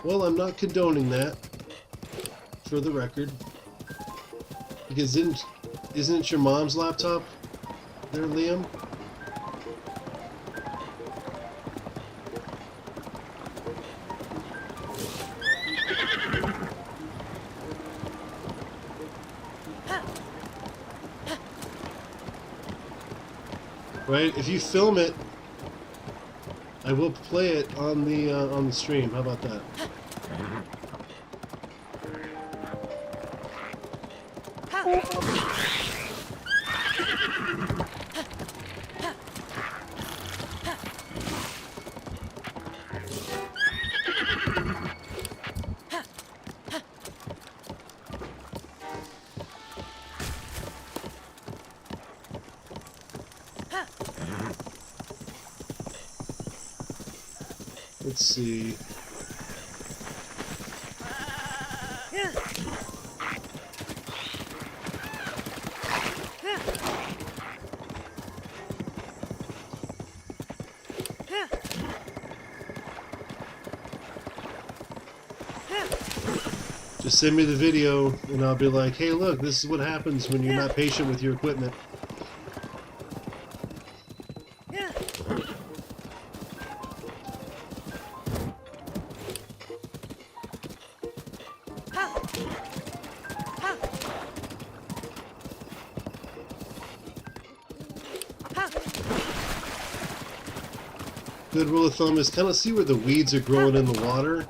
Well, I'm not condoning that, for the record. Because isn't it your mom's laptop there, Liam? Right? If you film it, I will play it on the stream. How about that? Let's see. Just send me the video and I'll be like, hey look, this is what happens when you're not patient with your equipment. Good rule of thumb is kind of see where the weeds are growing in the water,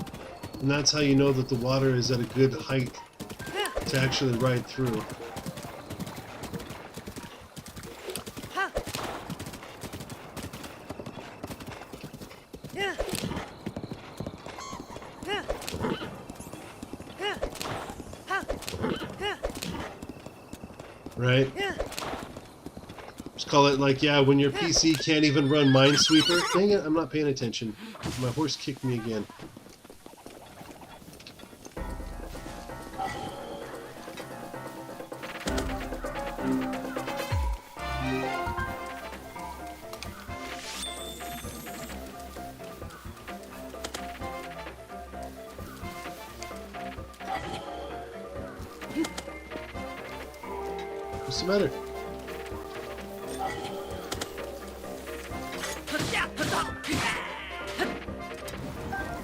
and that's how you know that the water is at a good height to actually ride through. Right? Just call it like, yeah, when your PC can't even run Minesweeper. Dang it, I'm not paying attention. My horse kicked me again. What's the matter?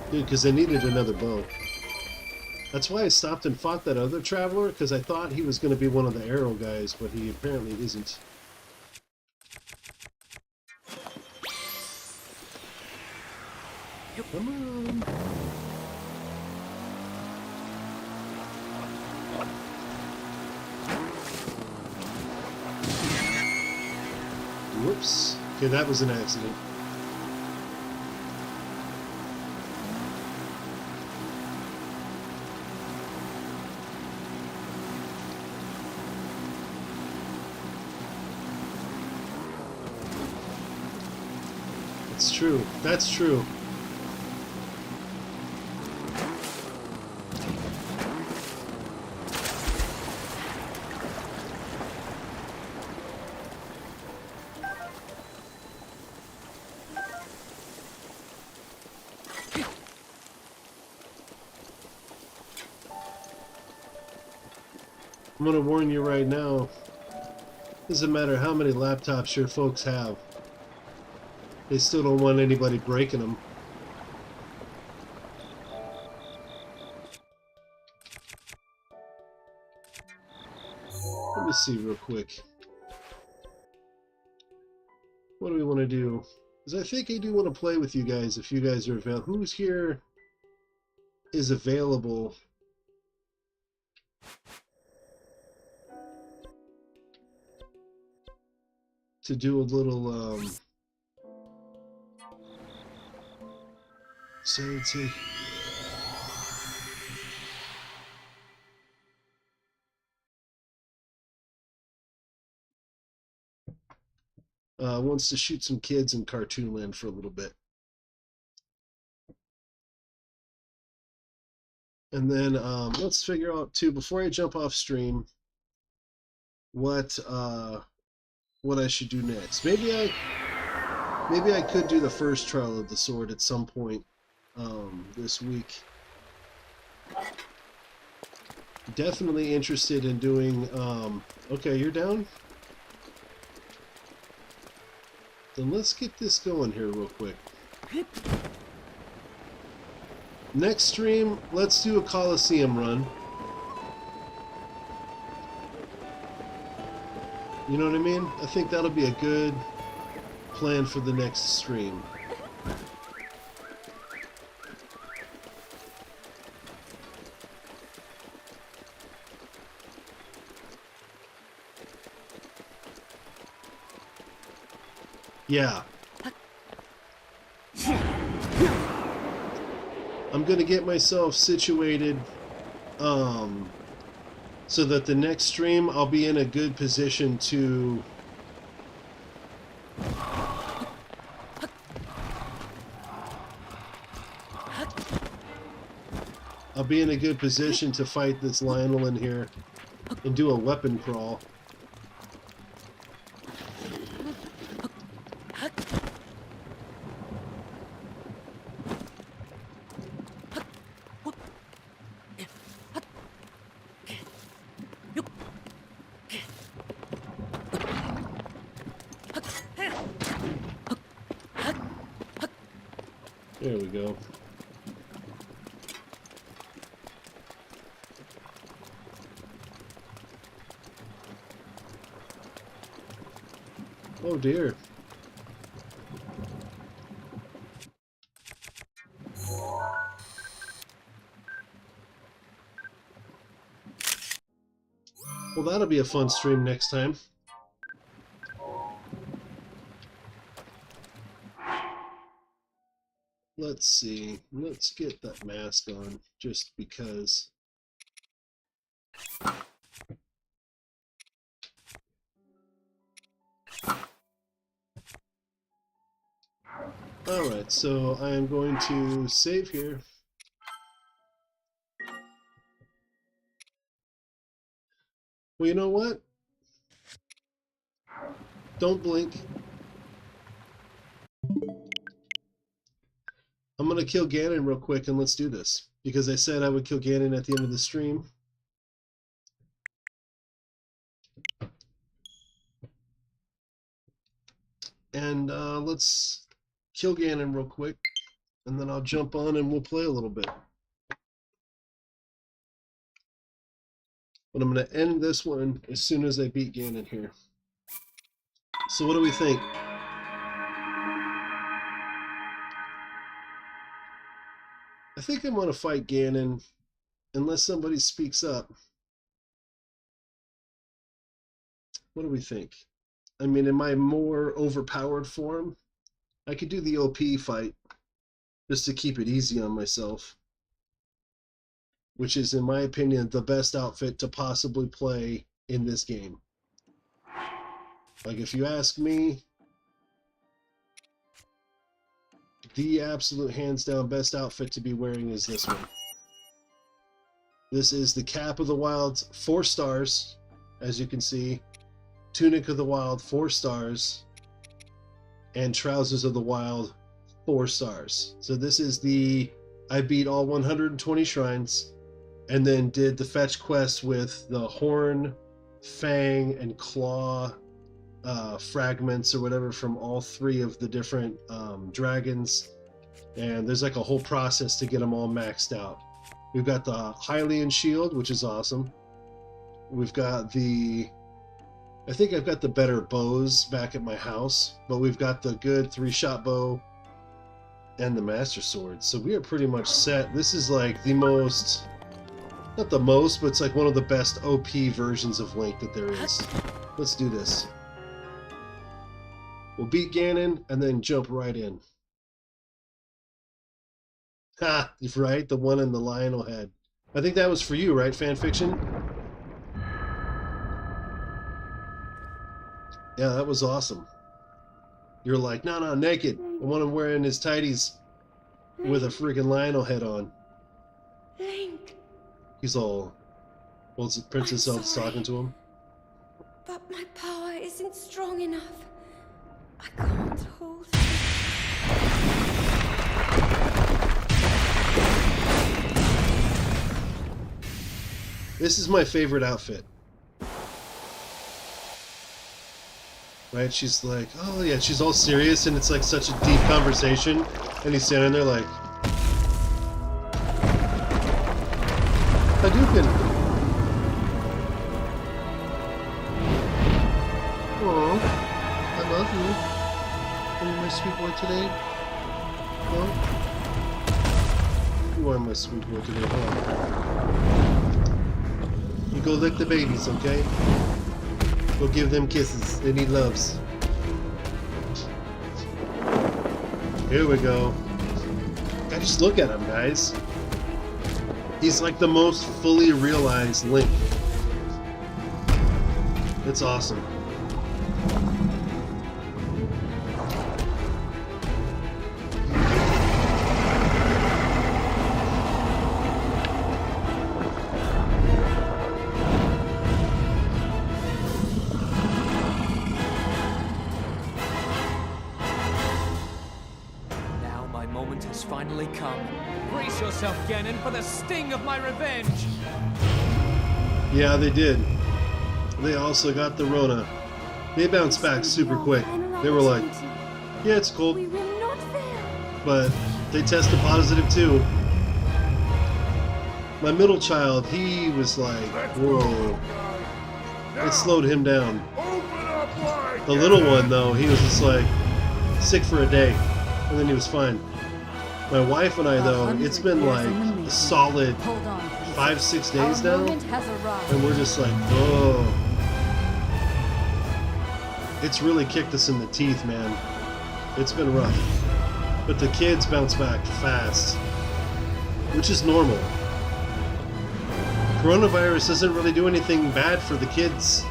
Dude, because I needed another bow. That's why I stopped and fought that other traveler, because I thought he was going to be one of the arrow guys, but he apparently isn't. Come on. Whoops. Okay, that was an accident. It's true. That's true. I'm going to warn you right now. Doesn't matter how many laptops your folks have. They still don't want anybody breaking them. Let me see real quick. What do we want to do? Because I think I do want to play with you guys if you guys are available. Who's here is available? To do a little, so let's see. Wants to shoot some kids in Cartoon Land for a little bit. And then let's figure out too, before I jump off stream, what I should do next. Maybe I could do the first trial of the sword at some point this week. Definitely interested in doing okay, you're down? Then let's get this going here real quick. Next stream, let's do a Coliseum run. You know what I mean? I think that'll be a good plan for the next stream. Yeah. I'm gonna get myself situated so that the next stream I'll be in a good position to fight this Lionel in here and do a weapon crawl. There we go. Oh dear. Well, that'll be a fun stream next time. Let's see. Let's get that mask on, just because. Alright, so I am going to save here. Well, you know what? Don't blink. I'm going to kill Ganon real quick and let's do this. Because I said I would kill Ganon at the end of the stream. And let's kill Ganon real quick. And then I'll jump on and we'll play a little bit. But I'm going to end this one as soon as I beat Ganon here. So what do we think? I think I'm going to fight Ganon unless somebody speaks up. What do we think? I mean, in my more overpowered form, I could do the OP fight just to keep it easy on myself, which is, in my opinion, the best outfit to possibly play in this game. Like, if you ask me, the absolute hands down best outfit to be wearing is this one. This is the Cap of the Wild, 4 stars, as you can see. Tunic of the Wild, 4 stars. And Trousers of the Wild, 4 stars. So this is the, I beat all 120 shrines, and then did the fetch quest with the horn, fang, and claw fragments or whatever from all 3 of the different dragons. And there's like a whole process to get them all maxed out. We've got the Hylian shield, which is awesome. We've got the, I think I've got the better bows back at my house, but we've got the good 3-shot bow and the master sword. So we are pretty much set. This is like the most, not the most, but it's like one of the best OP versions of Link that there is. Let's do this. We'll beat Ganon and then jump right in. Ha! Right? The one in the Lionel head. I think that was for you, right, fanfiction? Yeah, that was awesome. You're like, no, naked. I want him wearing his tighties with a freaking Lionel head on. Link. He's all... Well, Princess Zelda's talking to him. But my power isn't strong enough. I can't hold. This is my favorite outfit. Right? She's like, oh yeah, she's all serious, and it's like such a deep conversation, and he's standing there like, Hadouken! Oh, I love you. Are you my sweet boy today? No? You are my sweet boy today, huh? You go lick the babies, okay? Go give them kisses. They need loves. Here we go. I just look at him, guys. He's like the most fully realized Link. It's awesome. Finally come. Brace yourself, Ganon, for the sting of my revenge! Yeah, they did. They also got the Rona. They bounced back super quick. They were like, yeah, it's cool. We will not fail. But they tested positive too. My middle child, he was like, whoa. It slowed him down. The little one, though, he was just like sick for a day. And then he was fine. My wife and I, though, it's been like a solid 5-6 days now, and we're just like, oh. It's really kicked us in the teeth, man. It's been rough. But the kids bounce back fast, which is normal. Coronavirus doesn't really do anything bad for the kids.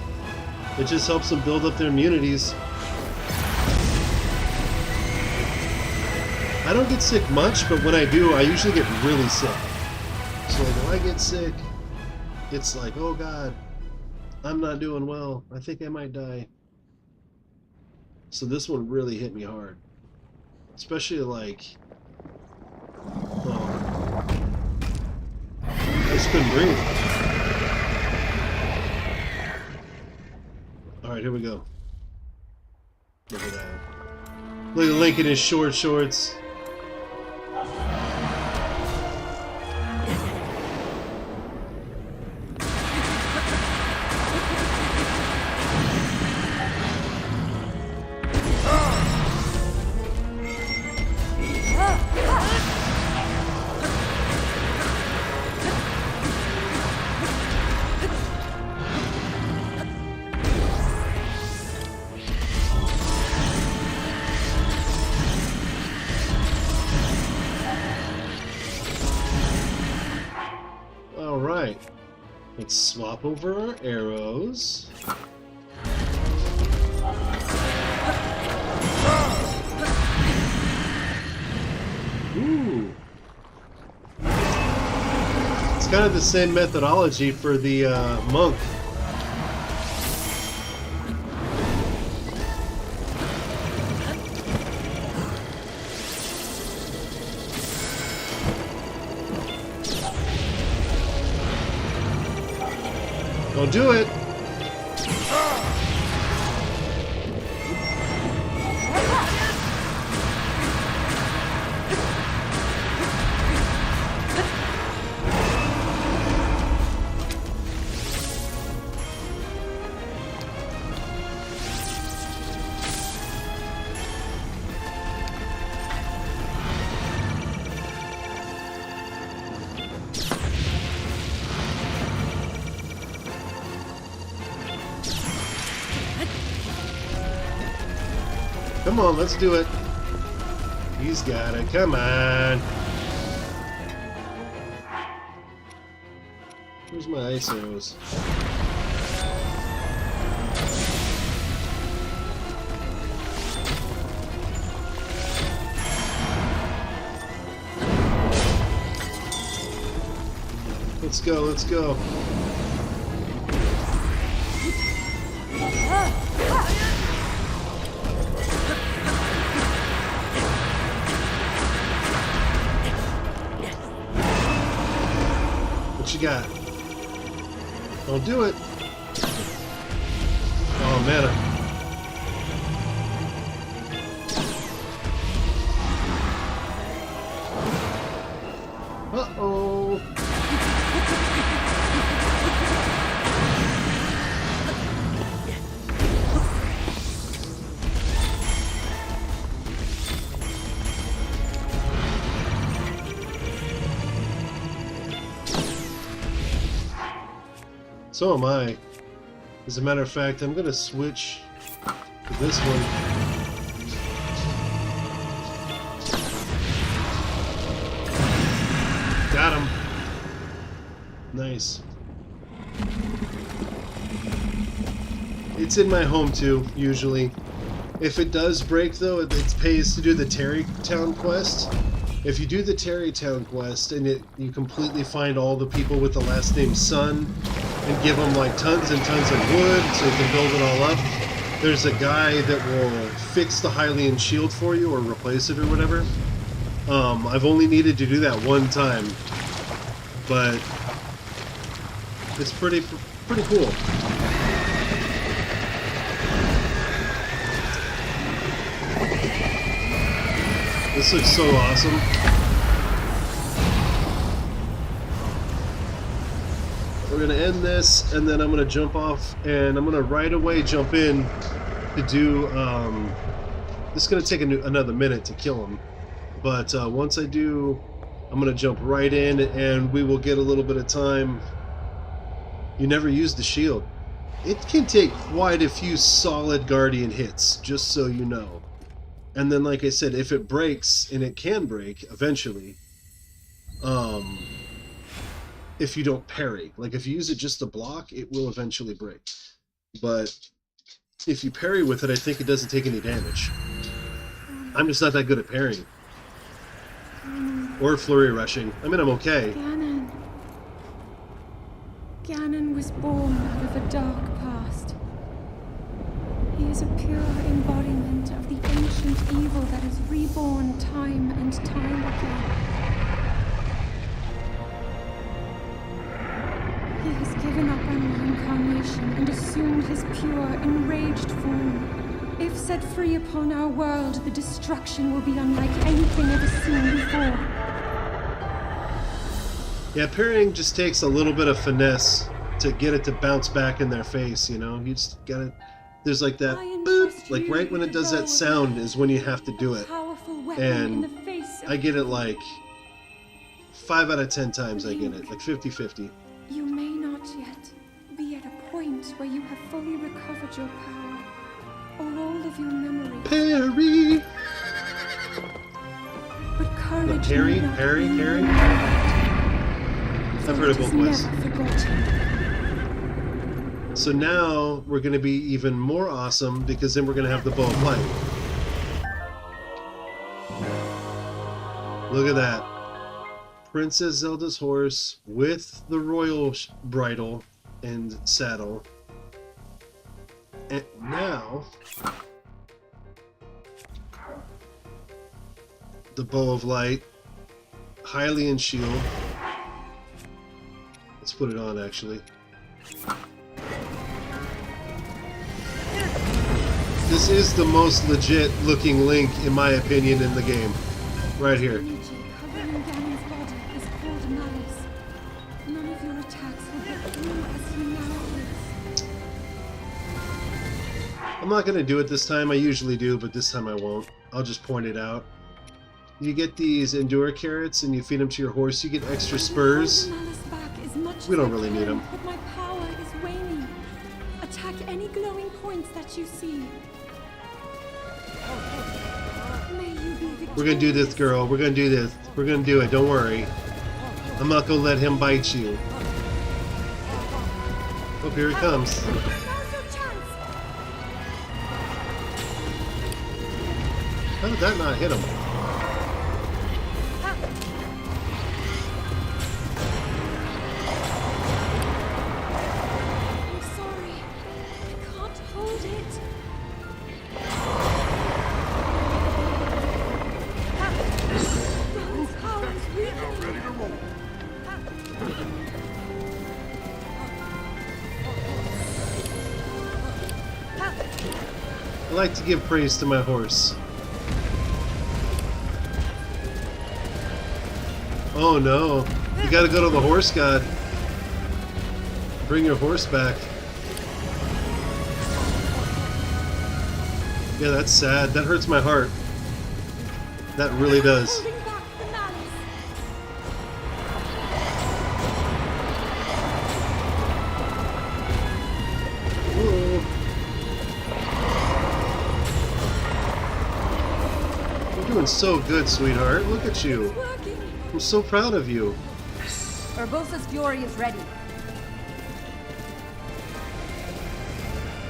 It just helps them build up their immunities. I don't get sick much, but when I do, I usually get really sick. So like, when I get sick, it's like, oh God, I'm not doing well. I think I might die. So this one really hit me hard. Especially like, oh, I just couldn't breathe. Alright, here we go. Look at that. Look at Link in his short shorts. Let's swap over our arrows. Ooh. It's kind of the same methodology for the monk. Don't do it. Come on, let's do it. He's got it. Come on. Where's my ice arrows? Let's go, let's go. What you got? Don't do it. Oh, mana. Uh-oh. So am I. As a matter of fact, I'm gonna switch to this one. Got him. Nice. It's in my home too, usually. If it does break though, it pays to do the Tarrytown quest. If you do the Tarrytown quest and you completely find all the people with the last name Sun and give them like tons and tons of wood so you can build it all up, there's a guy that will fix the Hylian shield for you or replace it or whatever. I've only needed to do that one time, but it's pretty cool. This looks so awesome. We're gonna end this, and then I'm gonna jump off, and I'm gonna right away jump in to do. This is gonna take another minute to kill him, but once I do, I'm gonna jump right in, and we will get a little bit of time. You never use the shield. It can take quite a few solid Guardian hits, just so you know. And then, like I said, if it breaks, and it can break eventually, if you don't parry. Like, if you use it just to block, it will eventually break. But if you parry with it, I think it doesn't take any damage. I'm just not that good at parrying. Or flurry rushing. I mean, I'm okay. Ganon was born out of a dark past. He is a pure embodiment of the ancient evil that is reborn time and time again. He has given up on reincarnation and assumed his pure, enraged form. If set free upon our world, the destruction will be unlike anything ever seen before. Yeah, parrying just takes a little bit of finesse to get it to bounce back in their face, you know? You just gotta... There's like that boop, like right when it does that sound is when you have to do it. And I get it like 5 out of 10 times I get it, like 50-50. You may not yet be at a point where you have fully recovered your power, or all of your memories. Parry! But courage Parry? I've heard of both ways. Never forgotten. So now we're going to be even more awesome because then we're going to have the Bow of Light. Look at that. Princess Zelda's horse with the royal bridle and saddle. And now the Bow of Light, Hylian shield. Let's put it on actually. This is the most legit looking Link in my opinion in the game. Right here. Energy covering Ganon's body is called malice. None of your attacks will get through as he now is. I'm not going to do it this time. I usually do, but this time I won't. I'll just point it out. You get these Endure carrots and you feed them to your horse. You get extra spurs. We don't really need them. But my power is waning. Attack any glowing points that you see. May you be victorious. We're going to do this, girl. We're going to do this. We're going to do it. Don't worry. I'm not going to let him bite you. Oh, here he comes. Now's your chance. How did that not hit him? I'm sorry. I can't hold it. Ganon's power is Now weakening. ready to roll. I like to give praise to my horse. Oh no. You gotta go to the horse god. Bring your horse back. Yeah, that's sad. That hurts my heart. That really does. Holding back the malice. Whoa. You're doing so good, sweetheart. Look at you. Working. I'm so proud of you. Urbosa's fury is ready.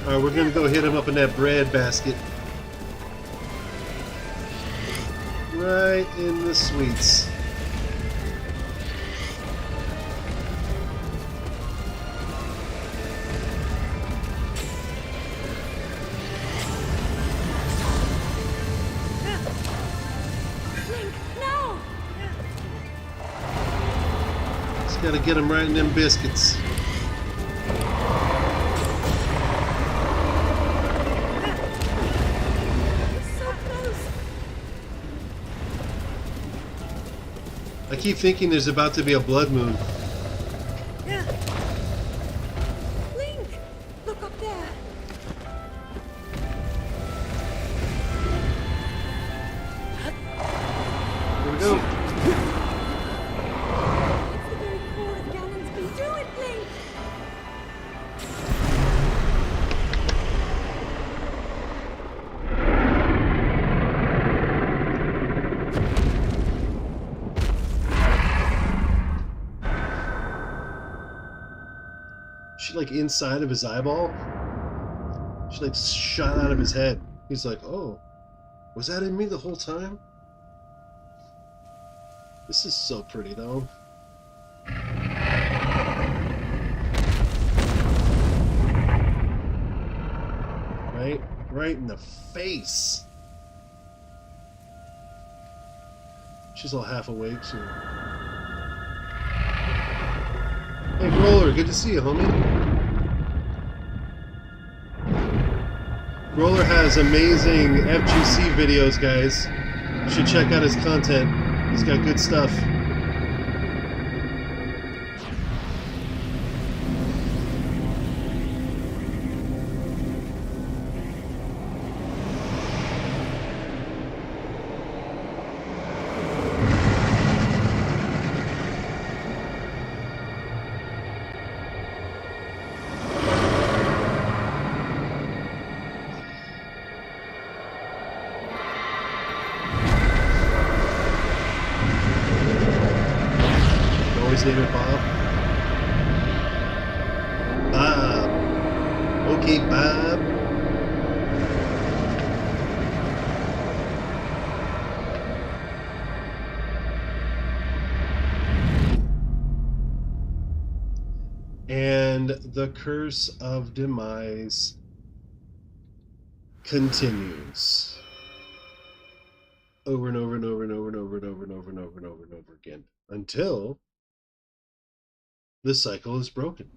Alright, we're gonna go hit him up in that bread basket. Right in the sweets. Link, now! Just gotta get him right in them biscuits. So close. I keep thinking there's about to be a blood moon. Link, look up there. Here we go. It's the very core of Ganon's being. Do it, Link! She like inside of his eyeball. She like shot out of his head. He's like, oh, was that in me the whole time? This is so pretty though. Right in the face. She's all half awake. So... Hey, Roller, good to see you, homie. Roller has amazing FGC videos, guys. You should check out his content. He's got good stuff. Always name it Bob. Bob. Okay, Bob. And the curse of demise continues over and over and over and over and over and over and over and over and over and over again until the cycle is broken.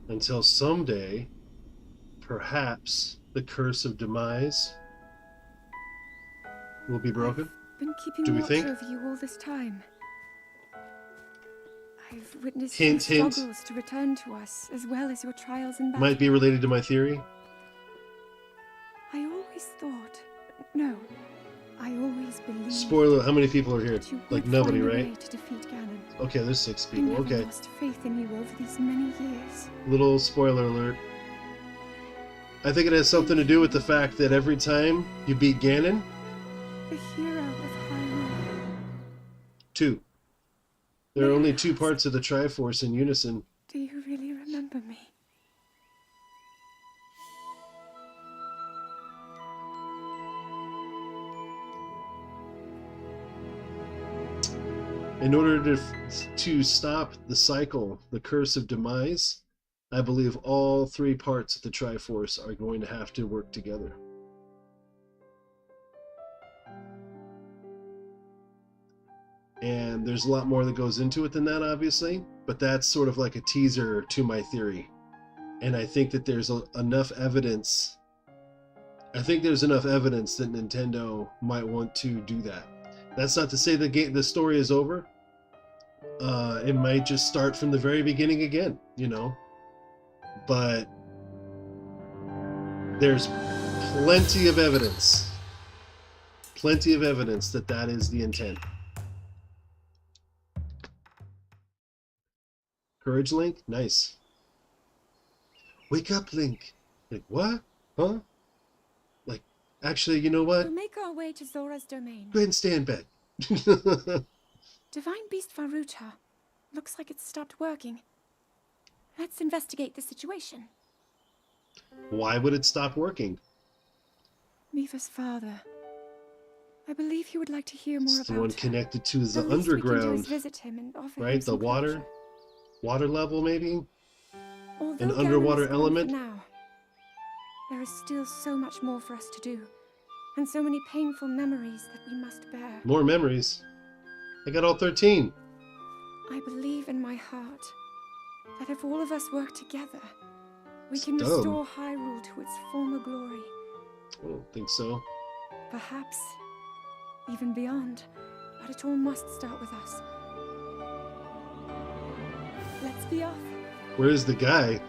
Until someday, perhaps the curse of demise will be broken. I've been keeping Do we watch think? over you all this time. I've witnessed Hint, your hint. struggles to return to us, as well as your trials in battle. Might be related to my theory. I always thought, no, I always believed. Spoiler, how many people are here? that you Like would nobody, find a right? way to defeat Ganon. Okay, there's 6 I people. never Okay. lost faith in you over these many years. Little spoiler alert. I think it has something to do with the fact that every time you beat Ganon, The hero of Hyrule. 2. There are only 2 parts of the Triforce in unison. Do you really remember me? In order to stop the cycle, the curse of demise, I believe all 3 parts of the Triforce are going to have to work together. And there's a lot more that goes into it than that, obviously, but that's sort of like a teaser to my theory. And I think that there's enough evidence. I think there's enough evidence that Nintendo might want to do that. That's not to say the story is over. It might just start from the very beginning again, you know. But there's plenty of evidence that that is the intent. Courage, Link? Nice. Wake up, Link. Like, what? Huh? Like, actually, you know what? We'll make our way to Zora's domain. Go ahead and stay in bed. Divine Beast Varuta. Looks like it's stopped working. Let's investigate the situation. Why would it stop working? Miva's father. I believe he would like to hear more It's about the one her. connected to the The least we can do is underground, visit him and offer him right? The some water level, maybe? Although An Ganon underwater is gone element? for now, there is still so much more for us to do, and so many painful memories that we must bear. More memories. I got all 13. I believe in my heart that if all of us work together, we It's can dumb. restore Hyrule to its former glory. I don't think so. Perhaps even beyond, but it all must start with us. Let's be off. Where's the guy?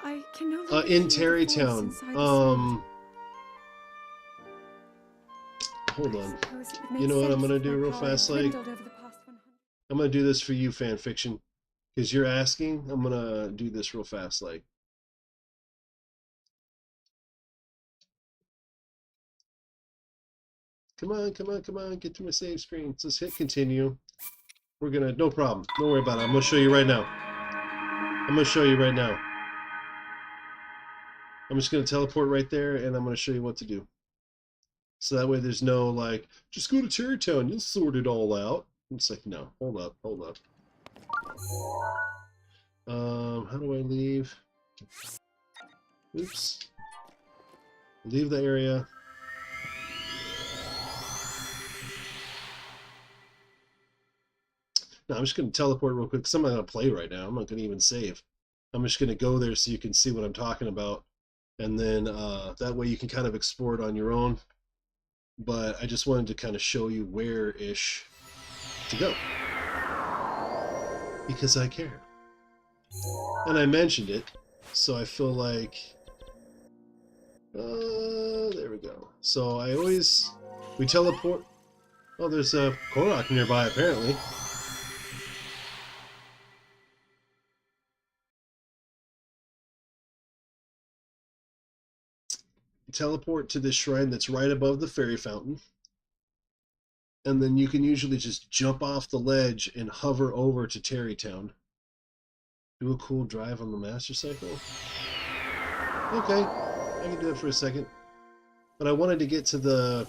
I can no longer In hear the Terrytown. voice inside the sword. Hold I on. suppose it would make You know what I'm sense gonna if do my real power fast, like? dwindled over the past 100. I'm gonna do this for you, fan fiction. Because you're asking, I'm gonna do this real fast, like. Come on, come on, come on, get to my save screen. Just hit continue. We're gonna, no problem. Don't worry about it. I'm gonna show you right now. I'm gonna show you right now. I'm just gonna teleport right there and I'm gonna show you what to do. So that way there's no like, just go to Cherrytown, you'll sort it all out. It's like, no, hold up, hold up. How do I leave? Oops. Leave the area. No, I'm just going to teleport real quick because I'm not going to play right now. I'm not going to even save. I'm just going to go there so you can see what I'm talking about. And then that way you can kind of explore it on your own. But I just wanted to kind of show you where-ish to go. Because I care. And I mentioned it, so I feel like... there we go. So I always... We teleport... Oh, there's a Korok nearby, apparently. teleport to this shrine that's right above the fairy fountain. And then you can usually just jump off the ledge and hover over to Terrytown. Do a cool drive on the Master Cycle. Okay, I can do it for a second. But I wanted to get to the...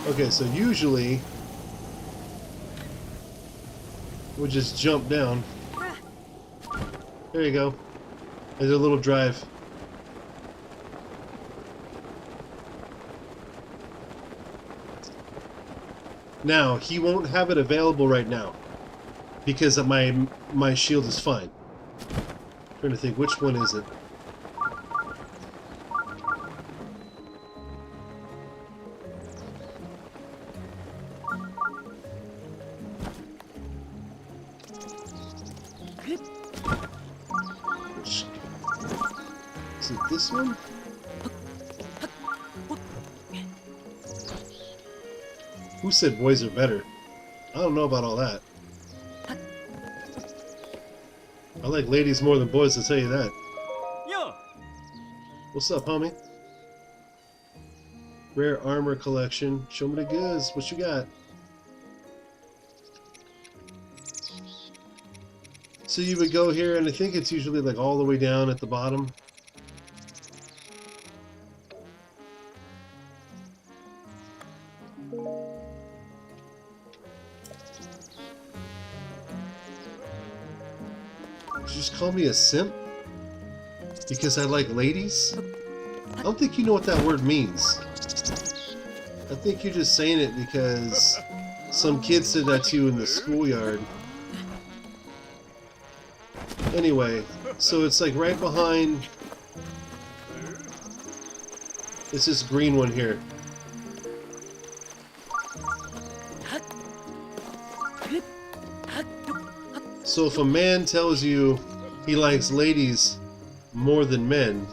Okay, so usually we'll just jump down. There you go. There's a little drive. Now, he won't have it available right now because my shield is fine. I'm trying to think, which one is it? Is it this one? Who said boys are better? I don't know about all that. I like ladies more than boys, I'll tell you that. Yo! What's up, homie? Rare armor collection. Show me the goods. What you got? So you would go here, and I think it's usually like all the way down at the bottom. Did you just call me a simp? Because I like ladies? I don't think you know what that word means. I think you're just saying it because some kid said that to you in the schoolyard. Anyway, so it's like right behind... It's this green one here. So if a man tells you he likes ladies more than men,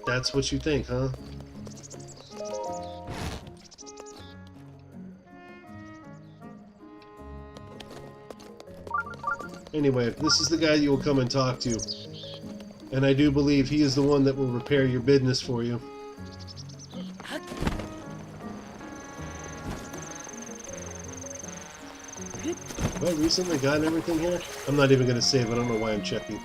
that's what you think, huh? Anyway, this is the guy you will come and talk to. And I do believe he is the one that will repair your business for you. Have I recently gotten everything here? I'm not even going to save. I don't know why I'm checking.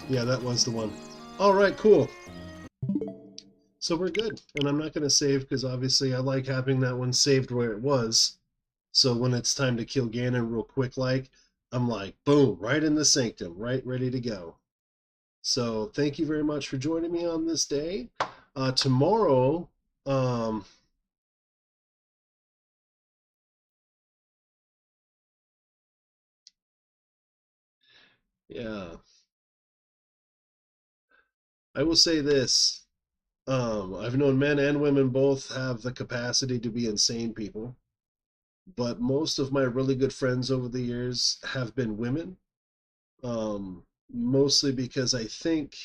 Yeah, that was the one. Alright, cool. So we're good. And I'm not going to save because obviously I like having that one saved where it was. So when it's time to kill Ganon real quick like, I'm like, boom, right in the sanctum, right ready to go. So thank you very much for joining me on this day. Tomorrow, yeah, I will say this. I've known men and women both have the capacity to be insane people, but most of my really good friends over the years have been women. Mostly because I think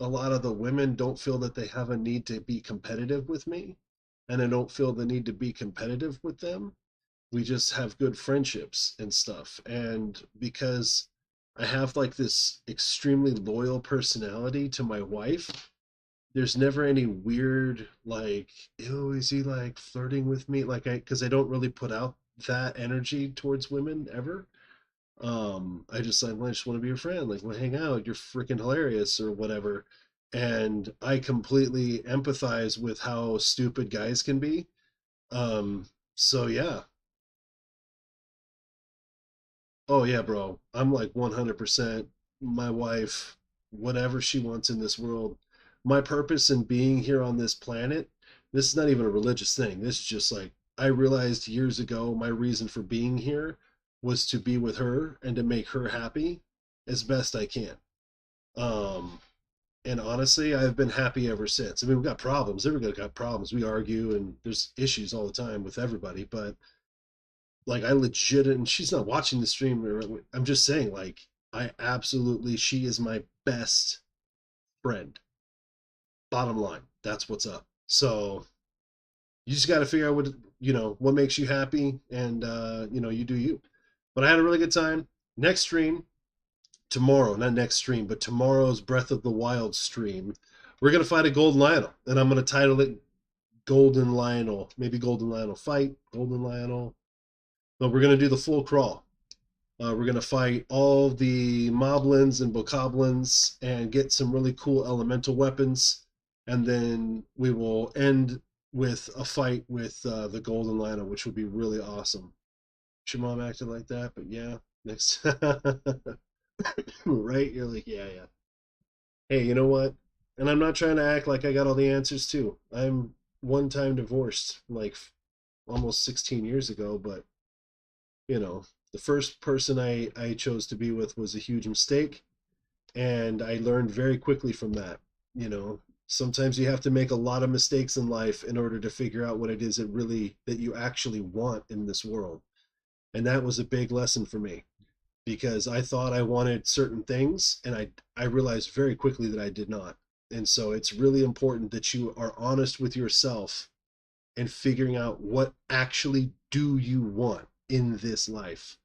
a lot of the women don't feel that they have a need to be competitive with me, and I don't feel the need to be competitive with them. We just have good friendships and stuff. And because I have like this extremely loyal personality to my wife, there's never any weird like, ew, is he like flirting with me? Like because I don't really put out that energy towards women ever. I just like, well, I just want to be your friend. Like, we'll hang out. You're freaking hilarious or whatever. And I completely empathize with how stupid guys can be. So yeah. Oh yeah, bro. I'm like 100% my wife, whatever she wants in this world. My purpose in being here on this planet, this is not even a religious thing. This is just like, I realized years ago my reason for being here was to be with her and to make her happy as best I can. Um, and honestly, I've been happy ever since. I mean, we've got problems. Everybody got problems. We argue and there's issues all the time with everybody, but like I legit, and she's not watching the stream, or I'm just saying, like, She is my best friend. Bottom line, that's what's up. So you just got to figure out what makes you happy, and you do you. But I had a really good time. Next stream tomorrow, not next stream, but tomorrow's Breath of the Wild stream, we're gonna fight a Golden Lionel, and I'm gonna title it Golden Lionel, maybe Golden Lionel Fight, Golden Lionel. No, we're gonna do the full crawl. We're gonna fight all the moblins and bokoblins and get some really cool elemental weapons, and then we will end with a fight with the Golden Lionel, which would be really awesome. Your mom acted like that, but yeah, next. Right? You're like, yeah, yeah. Hey, you know what? And I'm not trying to act like I got all the answers too. I'm one time divorced, like almost 16 years ago, but the first person I chose to be with was a huge mistake, and I learned very quickly from that. Sometimes you have to make a lot of mistakes in life in order to figure out what it is that you actually want in this world. And that was a big lesson for me, because I thought I wanted certain things, and I realized very quickly that I did not. And so it's really important that you are honest with yourself and figuring out what actually do you want in this life,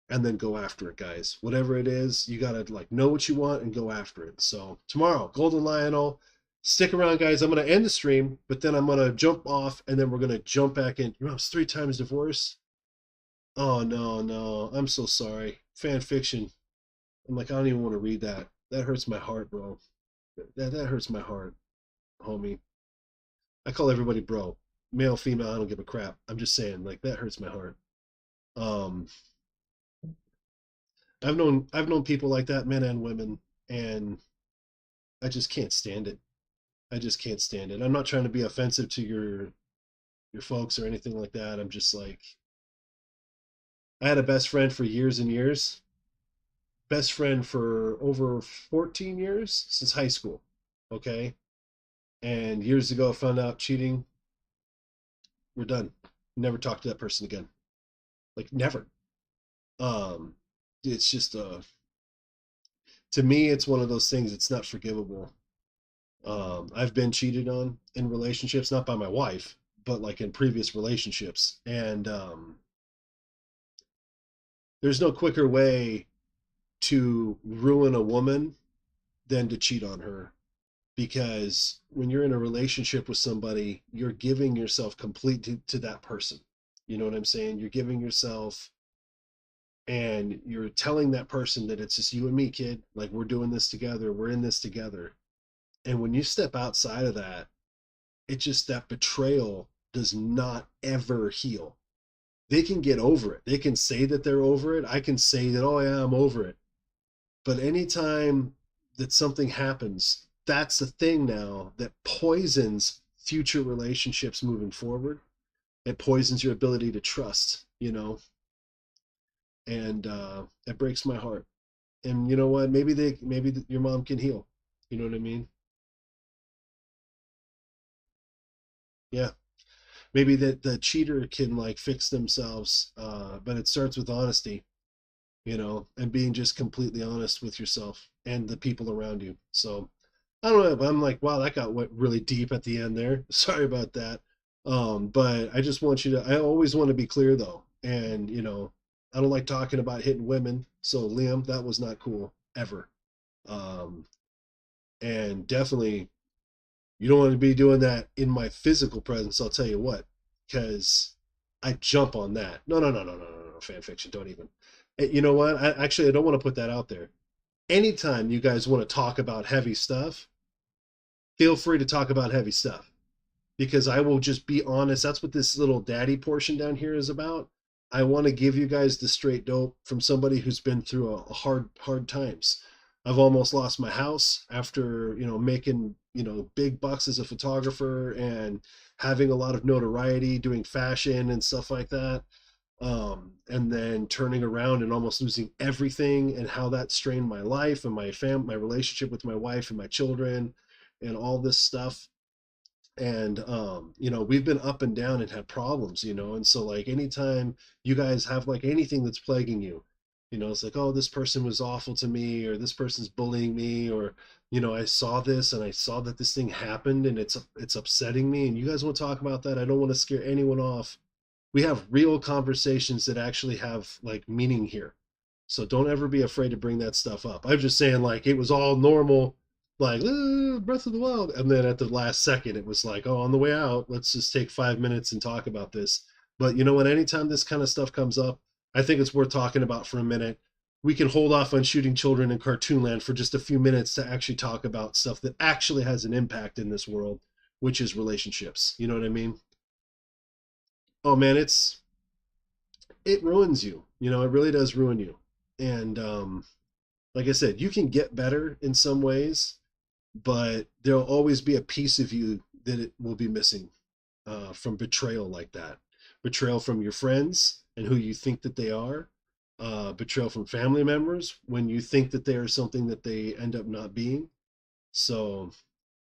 and then go after it, guys. Whatever it is, you got to know what you want and go after it. So tomorrow, Golden Lionel. Stick around, guys. I'm going to end the stream, but then I'm going to jump off, and then we're going to jump back in. Your mom's 3 times divorced? Oh, no, no. I'm so sorry. Fan fiction. I'm like, I don't even want to read that. That hurts my heart, bro. That hurts my heart, homie. I call everybody bro. Male, female, I don't give a crap. I'm just saying, that hurts my heart. Um, I've known people like that, men and women, and I just can't stand it. I just can't stand it. I'm not trying to be offensive to your folks or anything like that. I'm just like, I had a best friend for years and years. Best friend for over 14 years since high school. Okay? And years ago I found out cheating. We're done. Never talk to that person again. Never. Um it's just to me it's one of those things, it's not forgivable. I've been cheated on in relationships, not by my wife, but in previous relationships. And there's no quicker way to ruin a woman than to cheat on her. Because when you're in a relationship with somebody, you're giving yourself completely to that person. You know what I'm saying? You're giving yourself, and you're telling that person that it's just you and me, kid. We're doing this together. We're in this together. And when you step outside of that, that betrayal does not ever heal. They can get over it. They can say that they're over it. I can say that, oh yeah, I'm over it. But anytime that something happens, that's the thing now that poisons future relationships moving forward. It poisons your ability to trust, and it breaks my heart. And you know what? Maybe your mom can heal. You know what I mean? Yeah. Maybe that the cheater can fix themselves, but it starts with honesty, and being just completely honest with yourself and the people around you. So I don't know, but I'm like, wow, that got really deep at the end there. Sorry about that. But I just want you to, I always want to be clear though. And, I don't like talking about hitting women. So Liam, that was not cool ever. Um, and definitely you don't want to be doing that in my physical presence. I'll tell you what, because I jump on that. No, no, no, no, no, no, no, fan fiction. Don't even. You know what? I don't want to put that out there. Anytime you guys want to talk about heavy stuff, feel free to talk about heavy stuff, because I will just be honest. That's what this little daddy portion down here is about. I want to give you guys the straight dope from somebody who's been through a hard times. I've almost lost my house after, making, big bucks as a photographer and having a lot of notoriety doing fashion and stuff like that. And then turning around and almost losing everything, and how that strained my life and my relationship with my wife and my children and all this stuff. And we've been up and down and had problems, and so anytime you guys have anything that's plaguing you, It's like, oh, this person was awful to me, or this person's bullying me, or I saw this and I saw that this thing happened and it's upsetting me, and you guys want to talk about that. I don't want to scare anyone off. We have real conversations that actually have like meaning here. So don't ever be afraid to bring that stuff up. I'm just saying, like, it was all normal, like Breath of the Wild, and then at the last second, it was like, oh, on the way out, let's just take 5 minutes and talk about this. But you know what? Anytime this kind of stuff comes up, I think it's worth talking about for a minute. We can hold off on shooting children in cartoon land for just a few minutes to actually talk about stuff that actually has an impact in this world, which is relationships. You know what I mean? Oh man, it ruins you. It really does ruin you. And like I said, you can get better in some ways, but there'll always be a piece of you that it will be missing from betrayal like that. Betrayal from your friends and who you think that they are. Betrayal from family members when you think that they are something that they end up not being. So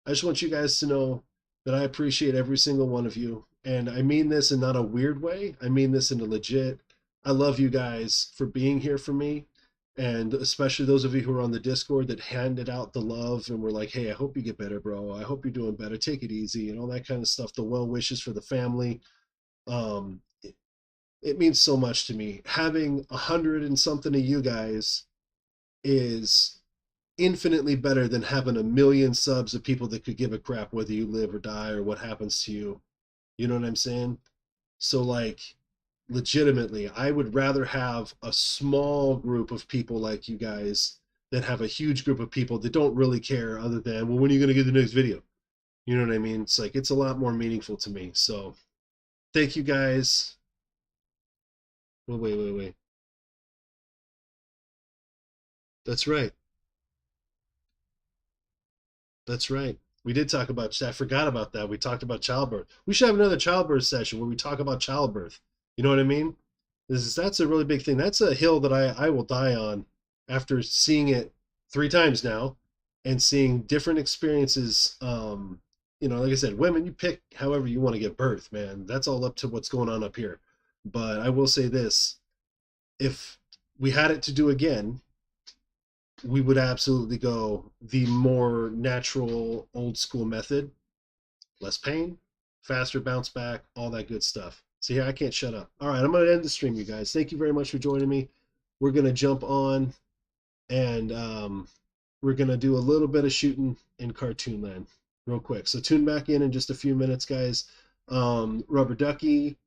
I just want you guys to know that I appreciate every single one of you. And I mean this in not a weird way. I mean this in a legit. I love you guys for being here for me. And especially those of you who are on the Discord that handed out the love and were like, hey, I hope you get better, bro. I hope you're doing better. Take it easy and all that kind of stuff. The well wishes for the family. Um, it, it means so much to me. Having 100 and something of you guys is infinitely better than having a million subs of people that could give a crap whether you live or die or what happens to you. You know what I'm saying? So, like, legitimately, I would rather have a small group of people like you guys than have a huge group of people that don't really care other than, well, when are you going to get the next video? You know what I mean? It's like, it's a lot more meaningful to me. So, thank you guys. Well, wait. That's right. That's right. We did talk about, I forgot about that. We talked about childbirth. We should have another childbirth session where we talk about childbirth. You know what I mean? That's a really big thing. That's a hill that I will die on after seeing it 3 times now and seeing different experiences. Like I said, women, you pick however you want to give birth, man. That's all up to what's going on up here. But I will say this, if we had it to do again, we would absolutely go the more natural old school method. Less pain, faster bounce back, all that good stuff. See, I can't shut up. All right, I'm going to end the stream, you guys. Thank you very much for joining me. We're going to jump on and we're going to do a little bit of shooting in cartoon land real quick. So tune back in just a few minutes, guys. Rubber Ducky,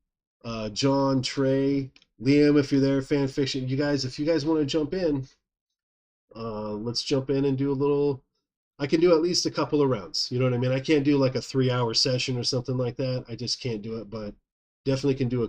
John, Trey, Liam, if you're there, fan fiction. You guys, if you guys want to jump in, let's jump in and do a little. I can do at least a couple of rounds. You know what I mean? I can't do like a 3-hour session or something like that. I just can't do it, but definitely can do a